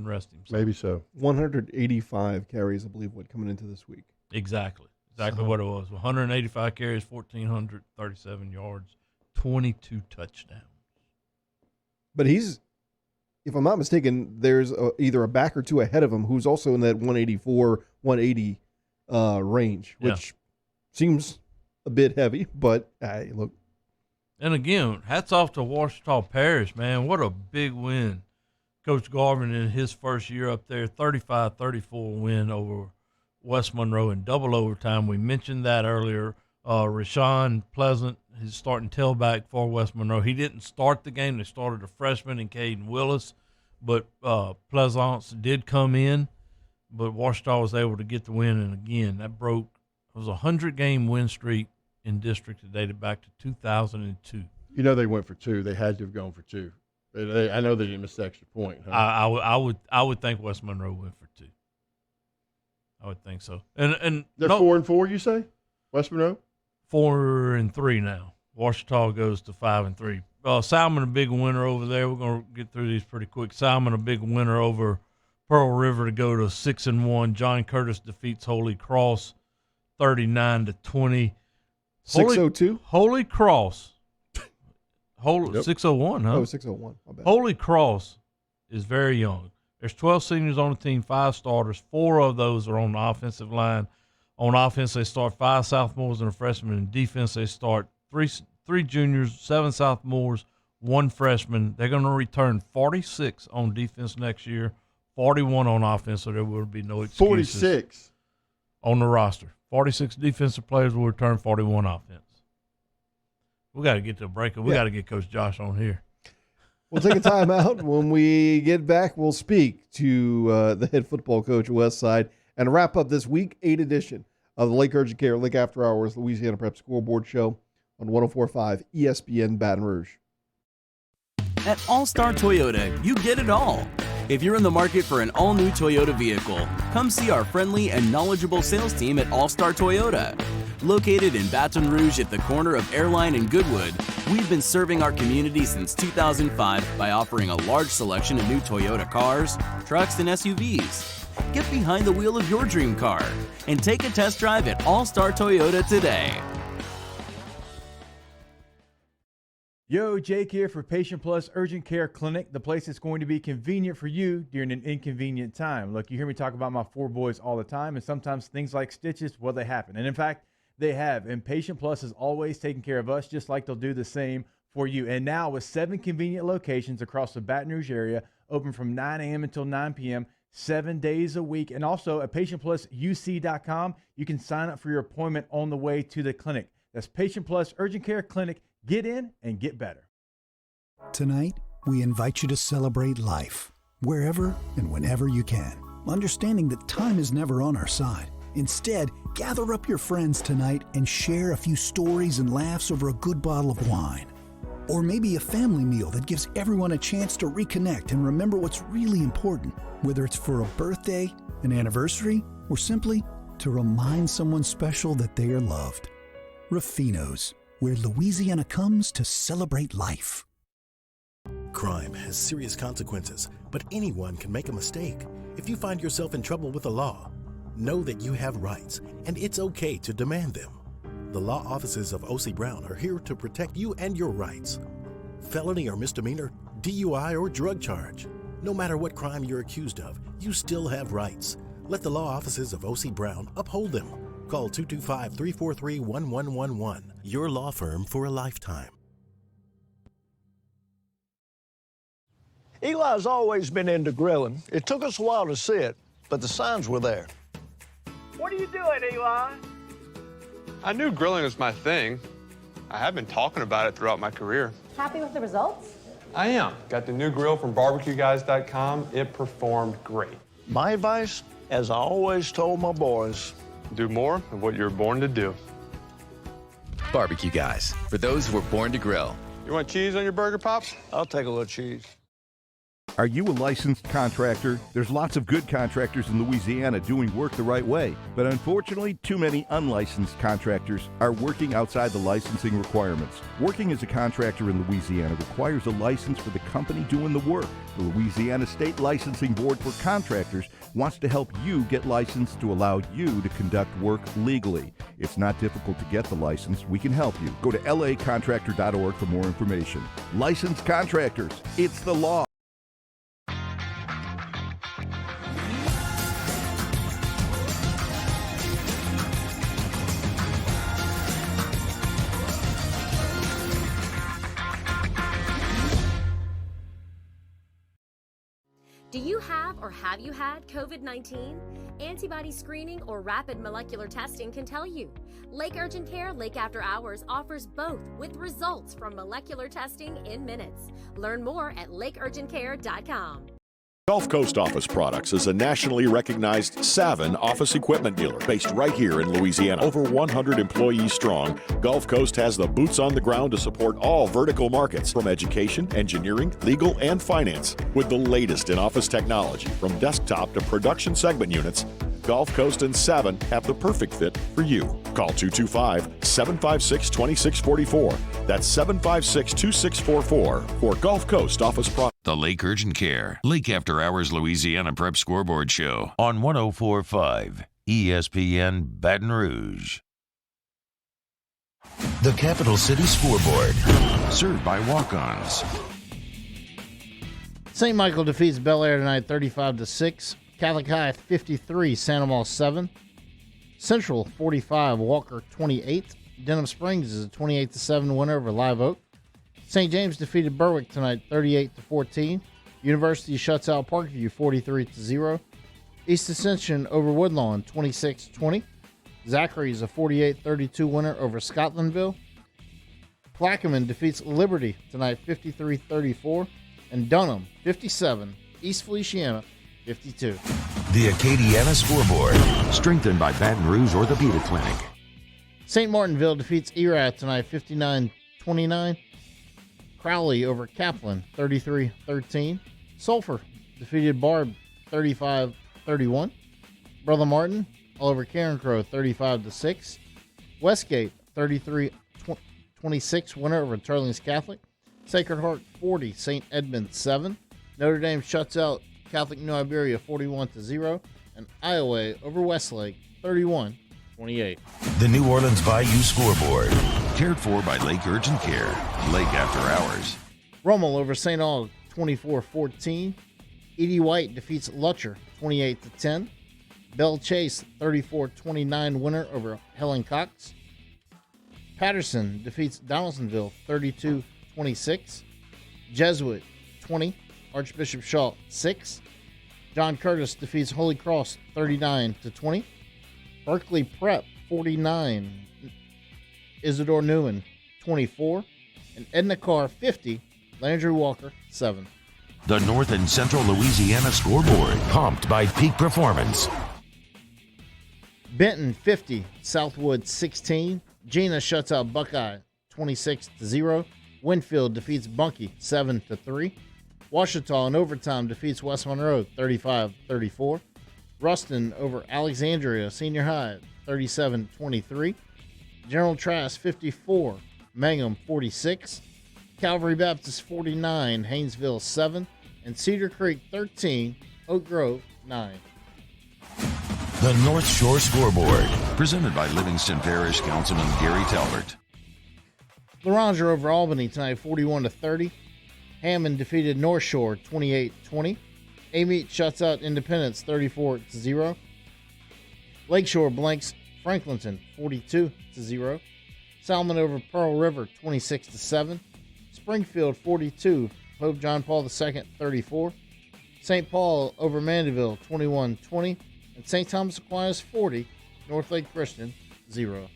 Speaker 16: rest him.
Speaker 15: Maybe so.
Speaker 1: 185 carries, I believe, coming into this week.
Speaker 16: Exactly what it was. 185 carries, 1,437 yards, 22 touchdowns.
Speaker 1: But he's, if I'm not mistaken, there's either a back or two ahead of him who's also in that 184, 180 range, which seems a bit heavy, but hey, look.
Speaker 16: And again, hats off to Ouachita Parish, man. What a big win. Coach Garvin in his first year up there, 35-34 win over West Monroe in double overtime. We mentioned that earlier. Rashawn Pleasant, his starting tailback for West Monroe. He didn't start the game. They started a freshman in Caden Willis, but Pleasance did come in. But Ouachita was able to get the win, and again, it was a 100-game win streak in district that dated back to 2002.
Speaker 15: They went for two. They had to have gone for two. I know they didn't miss the extra point. Huh?
Speaker 16: I would think West Monroe went for two. I would think so. And
Speaker 15: they're 4-4, you say? West Monroe?
Speaker 16: 4-3 now. Ouachita goes to 5-3. Salmon, a big winner over there. We're going to get through these pretty quick. Salmon, a big winner over Pearl River to go to 6-1. John Curtis defeats Holy Cross 39-20.
Speaker 1: 602?
Speaker 16: Holy Cross. 601, huh?
Speaker 1: Oh, 601. My bad.
Speaker 16: Holy Cross is very young. There's 12 seniors on the team, 5 starters. 4 of those are on the offensive line. On offense, they start 5 sophomores and a freshman. In defense, they start 3 juniors, 7 sophomores, 1 freshman. They're going to return 46 on defense next year, 41 on offense, so there will be no excuses.
Speaker 15: 46
Speaker 16: on the roster. 46 defensive players will return, 41 offense. We got to get to a break. We got to get Coach Josh on here.
Speaker 1: We'll take a time out. When we get back, we'll speak to the head football coach of Westside and wrap up this week 8 edition of the Lake Urgent Care Lake After Hours Louisiana Prep Scoreboard Show on 104.5 ESPN Baton Rouge.
Speaker 5: At All-Star Toyota, you get it all. If you're in the market for an all-new Toyota vehicle, come see our friendly and knowledgeable sales team at All-Star Toyota. Located in Baton Rouge at the corner of Airline and Goodwood, we've been serving our community since 2005 by offering a large selection of new Toyota cars, trucks, and SUVs. Get behind the wheel of your dream car and take a test drive at All-Star Toyota today.
Speaker 6: Yo, Jake here for Patient Plus Urgent Care Clinic, the place that's going to be convenient for you during an inconvenient time. Look, you hear me talk about my 4 boys all the time, and sometimes things like stitches, well, they happen. And in fact, they have. And Patient Plus is always taking care of us, just like they'll do the same for you. And now with 7 convenient locations across the Baton Rouge area, open from 9 a.m. until 9 p.m., 7 days a week. And also at PatientPlusUC.com, you can sign up for your appointment on the way to the clinic. That's Patient Plus Urgent Care Clinic. Get in and get better.
Speaker 7: Tonight, we invite you to celebrate life, wherever and whenever you can, understanding that time is never on our side. Instead, gather up your friends tonight and share a few stories and laughs over a good bottle of wine. Or maybe a family meal that gives everyone a chance to reconnect and remember what's really important, whether it's for a birthday, an anniversary, or simply to remind someone special that they are loved. Ruffino's, where Louisiana comes to celebrate life.
Speaker 3: Crime has serious consequences, but anyone can make a mistake. If you find yourself in trouble with the law, know that you have rights, and it's okay to demand them. The law offices of O.C. Brown are here to protect you and your rights. Felony or misdemeanor, DUI or drug charge. No matter what crime you're accused of, you still have rights. Let the law offices of O.C. Brown uphold them. Call 225-343-1111. Your law firm for a lifetime.
Speaker 20: Eli's always been into grilling. It took us a while to see it, but the signs were there.
Speaker 21: What are you doing, Eli?
Speaker 22: I knew grilling was my thing. I have been talking about it throughout my career.
Speaker 23: Happy with the results?
Speaker 22: I am. Got the new grill from barbecueguys.com. It performed great.
Speaker 20: My advice, as I always told my boys,
Speaker 22: do more of what you're born to do.
Speaker 24: Barbecue Guys, for those who were born to grill.
Speaker 22: You want cheese on your burger, Pops?
Speaker 20: I'll take a little cheese.
Speaker 25: Are you a licensed contractor? There's lots of good contractors in Louisiana doing work the right way, but unfortunately, too many unlicensed contractors are working outside the licensing requirements. Working as a contractor in Louisiana requires a license for the company doing the work. The Louisiana State Licensing Board for Contractors wants to help you get licensed to allow you to conduct work legally. It's not difficult to get the license. We can help you. Go to lacontractor.org for more information. Licensed contractors, it's the law.
Speaker 2: Do you have or have you had COVID-19? Antibody screening or rapid molecular testing can tell you. Lake Urgent Care Lake After Hours offers both with results from molecular testing in minutes. Learn more at lakeurgentcare.com.
Speaker 26: Gulf Coast Office Products is a nationally recognized Savin office equipment dealer based right here in Louisiana. Over 100 employees strong, Gulf Coast has the boots on the ground to support all vertical markets, from education, engineering, legal, and finance. With the latest in office technology, from desktop to production segment units, Gulf Coast and Savin have the perfect fit for you. Call 225-756-2644. That's 756-2644 for Gulf Coast Office Products.
Speaker 12: The Lake Urgent Care, Lake After Hours Louisiana Prep Scoreboard Show on 104.5 ESPN Baton Rouge. The Capital City Scoreboard, served by walk-ons.
Speaker 13: St. Michael defeats Bel Air tonight 35-6. Catholic High 53, Santa Maria 7. Central 45, Walker 28. Denham Springs is a 28-7 winner over Live Oak. St. James defeated Berwick tonight 38-14. University shuts out Parkview 43-0. East Ascension over Woodlawn 26-20. Zachary is a 48-32 winner over Scotlandville. Plaquemine defeats Liberty tonight 53-34. And Dunham 57, East Feliciana 52.
Speaker 12: The Acadiana Scoreboard, strengthened by Baton Rouge Orthopedic Clinic.
Speaker 13: St. Martinville defeats Erath tonight 59-29. Crowley over Kaplan 33-13. Sulphur defeated Barb 35-31. Brother Martin all over Carencrow 35-6. Westgate 33-26 winner over Turlings Catholic. Sacred Heart 40, St. Edmund 7. Notre Dame shuts out Catholic New Iberia 41-0. And Iowa over Westlake 31-28.
Speaker 12: The New Orleans Bayou Scoreboard, cared for by Lake Urgent Care, Lake After Hours.
Speaker 13: Rummel over St. Aug 24-14. Edie White defeats Lutcher 28-10. Bell Chase 34-29 winner over Helen Cox. Patterson defeats Donaldsonville 32-26. Jesuit 20. Archbishop Shaw 6. John Curtis defeats Holy Cross 39-20. Berkeley Prep 49. Isidore Newman 24. And Edna Carr 50. Landry Walker 7.
Speaker 12: The North and Central Louisiana Scoreboard, pumped by Peak Performance.
Speaker 13: Benton 50. Southwood 16. Gina shuts out Buckeye 26-0. Winfield defeats Bunkie 7-3. Ouachita in overtime defeats West Monroe 35-34. Ruston over Alexandria Senior High 37-23. General Trask 54, Mangum 46. Calvary Baptist 49, Haynesville 7. And Cedar Creek 13, Oak Grove 9.
Speaker 12: The North Shore Scoreboard, presented by Livingston Parish Councilman Gary Talbert.
Speaker 13: Laranger over Albany tonight 41-30. Hammond defeated North Shore 28-20. Amite shuts out Independence 34-0. Lakeshore blanks Franklinton 42-0. Salmon over Pearl River 26-7. Springfield 42, Pope John Paul II 34. St. Paul over Mandeville 21-20. And St. Thomas Aquinas 40, Northlake Christian 0.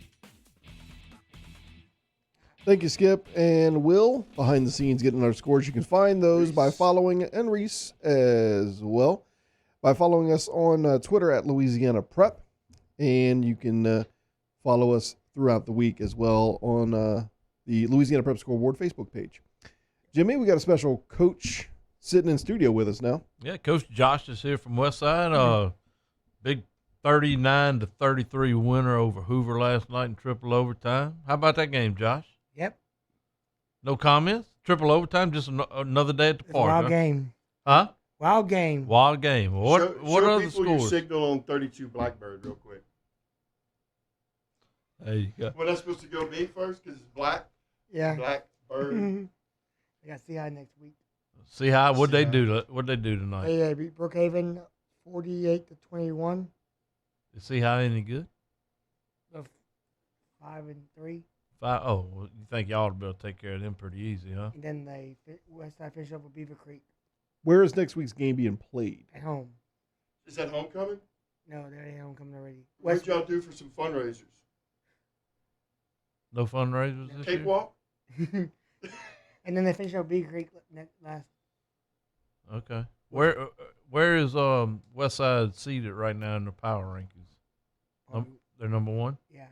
Speaker 1: Thank you, Skip and Will. Behind the scenes getting our scores. You can find those by following, and Reese as well, by following us on Twitter at Louisiana Prep. And you can follow us throughout the week as well on the Louisiana Prep Scoreboard Facebook page. Jimmy, we got a special coach sitting in studio with us now.
Speaker 16: Yeah, Coach Josh is here from Westside. Big 39-33 winner over Hoover last night in triple overtime. How about that game, Josh?
Speaker 4: Yep.
Speaker 16: No comments? Triple overtime, just another day at the park.
Speaker 4: Wild game.
Speaker 16: Huh?
Speaker 4: Wild game.
Speaker 16: Wild game. What
Speaker 15: show
Speaker 16: are the
Speaker 15: people your
Speaker 16: scores?
Speaker 15: signal on 32 Blackbird real quick.
Speaker 16: There you go.
Speaker 15: Well, that's supposed to go me first because it's black.
Speaker 4: Yeah.
Speaker 15: Blackbird.
Speaker 4: I got CI next week.
Speaker 16: See how what'd they do tonight?
Speaker 4: They beat Brookhaven 48-21.
Speaker 16: Is see how any good?
Speaker 4: 5-3.
Speaker 16: Well, you think y'all would be able to take care of them pretty easy, huh?
Speaker 4: And then they Westside finish up with Beaver Creek
Speaker 1: Where is next week's game being played?
Speaker 4: at home.
Speaker 15: Is that homecoming?
Speaker 4: No, they're at homecoming already.
Speaker 15: What y'all do for some fundraisers?
Speaker 16: No fundraisers this year?
Speaker 15: Cakewalk?
Speaker 4: And then they finish up Beaver Creek last.
Speaker 16: Okay. Where is Westside seated right now in the power rankings? They're number one?
Speaker 4: Yeah.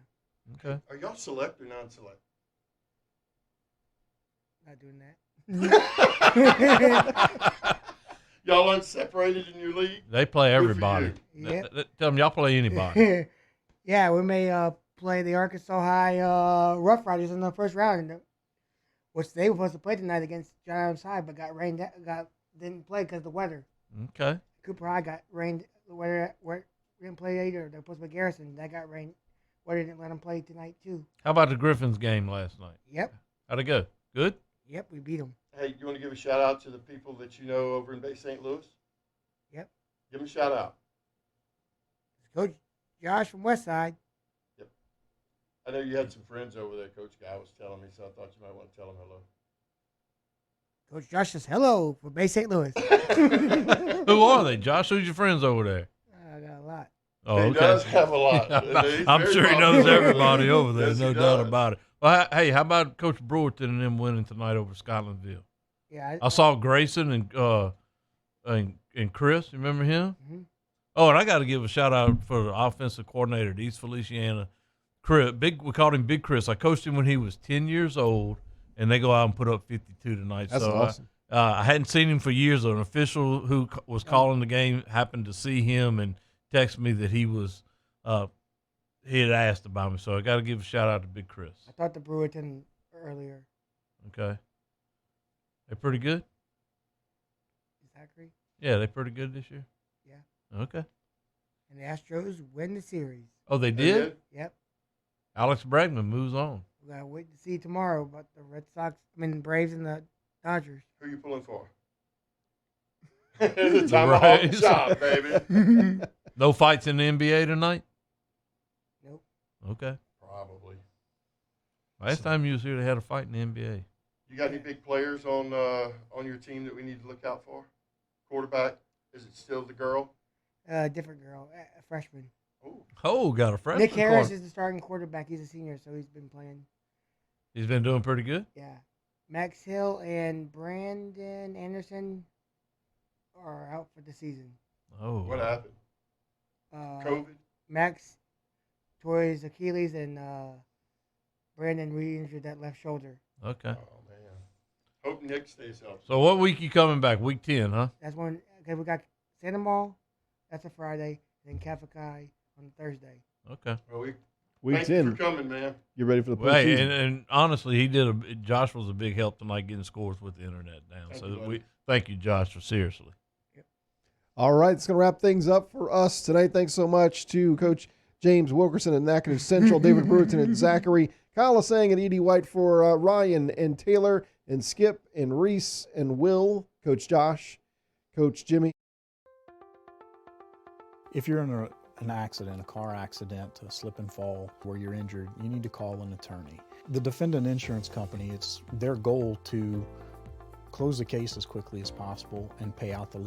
Speaker 16: Okay.
Speaker 15: Are y'all select or non-select?
Speaker 4: Not doing that.
Speaker 15: Y'all aren't separated in your league?
Speaker 16: They play
Speaker 15: Good for
Speaker 16: everybody.
Speaker 15: you.
Speaker 4: Yep.
Speaker 16: Tell them y'all play anybody.
Speaker 4: Yeah, we may play the Arkansas High Rough Riders in the first round, which they were supposed to play tonight against John Adams High, but didn't play because of the weather.
Speaker 16: Okay.
Speaker 4: Cooper High got rained. The weather didn't play either. They're supposed to be Garrison. That got rained. Weather didn't let them play tonight too.
Speaker 16: How about the Griffins game last night?
Speaker 4: Yep.
Speaker 16: How'd it go? Good?
Speaker 4: Yep, we beat them.
Speaker 15: Hey, you want to give a shout out to the people that you know over in Bay St. Louis?
Speaker 4: Yep.
Speaker 15: Give them a shout out.
Speaker 4: Coach Josh from Westside.
Speaker 15: Yep. I know you had some friends over there, Coach Guy was telling me, so I thought you might want to tell them hello.
Speaker 4: Coach Josh says hello for Bay St. Louis.
Speaker 16: Who are they, Josh? Who's your friends over there?
Speaker 4: I got a lot.
Speaker 16: Oh,
Speaker 15: He
Speaker 16: okay.
Speaker 15: does have a lot.
Speaker 16: I'm
Speaker 15: He's
Speaker 16: sure
Speaker 15: very
Speaker 16: he knows
Speaker 15: popular.
Speaker 16: everybody over there.
Speaker 15: Yes,
Speaker 16: No
Speaker 15: he
Speaker 16: doubt
Speaker 15: does.
Speaker 16: about it. Well, hey, how about Coach Brewerton and them winning tonight over Scotlandville?
Speaker 4: Yeah,
Speaker 16: I saw Grayson and Chris. You remember him?
Speaker 4: Mhm.
Speaker 16: Oh, and I got to give a shout out for the offensive coordinator at East Feliciana, Chris. We called him Big Chris. I coached him when he was 10 years old, and they go out and put up 52 tonight.
Speaker 1: That's
Speaker 16: so
Speaker 1: awesome.
Speaker 16: I hadn't seen him for years. An official who was calling the game happened to see him and texted me that he was he had asked about me. So I got to give a shout out to Big Chris.
Speaker 4: I talked to Brewerton earlier.
Speaker 16: Okay, they're pretty good.
Speaker 4: Zachary.
Speaker 16: Yeah, they're pretty good this year.
Speaker 4: Yeah.
Speaker 16: Okay.
Speaker 4: And the Astros win the series.
Speaker 16: Oh, they did?
Speaker 4: Yep.
Speaker 16: Alex Bregman moves on.
Speaker 4: We gotta wait to see tomorrow about the Red Sox. Braves and the Dodgers.
Speaker 15: Who are you pulling for? The tomahawk chop, baby.
Speaker 16: No fights in the NBA tonight?
Speaker 4: Nope.
Speaker 16: Okay.
Speaker 15: Probably.
Speaker 16: Last time you was here, they had a fight in the NBA.
Speaker 15: You got any big players on your team that we need to look out for? Quarterback? Is it still the girl?
Speaker 4: Different girl, a freshman.
Speaker 16: Oh, got a freshman.
Speaker 4: Nick Harris
Speaker 16: quarter-
Speaker 4: is the starting quarterback. He's a senior, so he's been playing.
Speaker 16: He's been doing pretty good?
Speaker 4: Yeah. Max Hill and Brandon Anderson are out for the season.
Speaker 16: Oh.
Speaker 15: What happened? COVID?
Speaker 4: Max tore his Achilles and Brandon re-injured that left shoulder.
Speaker 16: Okay.
Speaker 15: Oh, man. Nick stays healthy.
Speaker 16: So what week you coming back? Week 10, huh?
Speaker 4: That's when. Okay, we got Santa Mall. That's a Friday. And then Catholic High on Thursday.
Speaker 16: Okay.
Speaker 15: Well,
Speaker 1: Week
Speaker 15: thank
Speaker 1: 10.
Speaker 15: you for coming, man.
Speaker 1: Get ready for the
Speaker 16: Well,
Speaker 1: postseason.
Speaker 16: hey, and honestly, Josh was a big help tonight getting scores with the internet down. Thank you, Josh, for seriously.
Speaker 1: All right, it's going to wrap things up for us tonight. Thanks so much to Coach James Wilkerson at Natchitoches Central, David Brewerton and Zachary, Kyle Lasseigne and Edie White for Ryan and Taylor and Skip and Reese and Will, Coach Josh, Coach Jimmy.
Speaker 8: If you're in an accident, a car accident, a slip and fall where you're injured, you need to call an attorney. The defendant insurance company, it's their goal to close the case as quickly as possible and pay out the least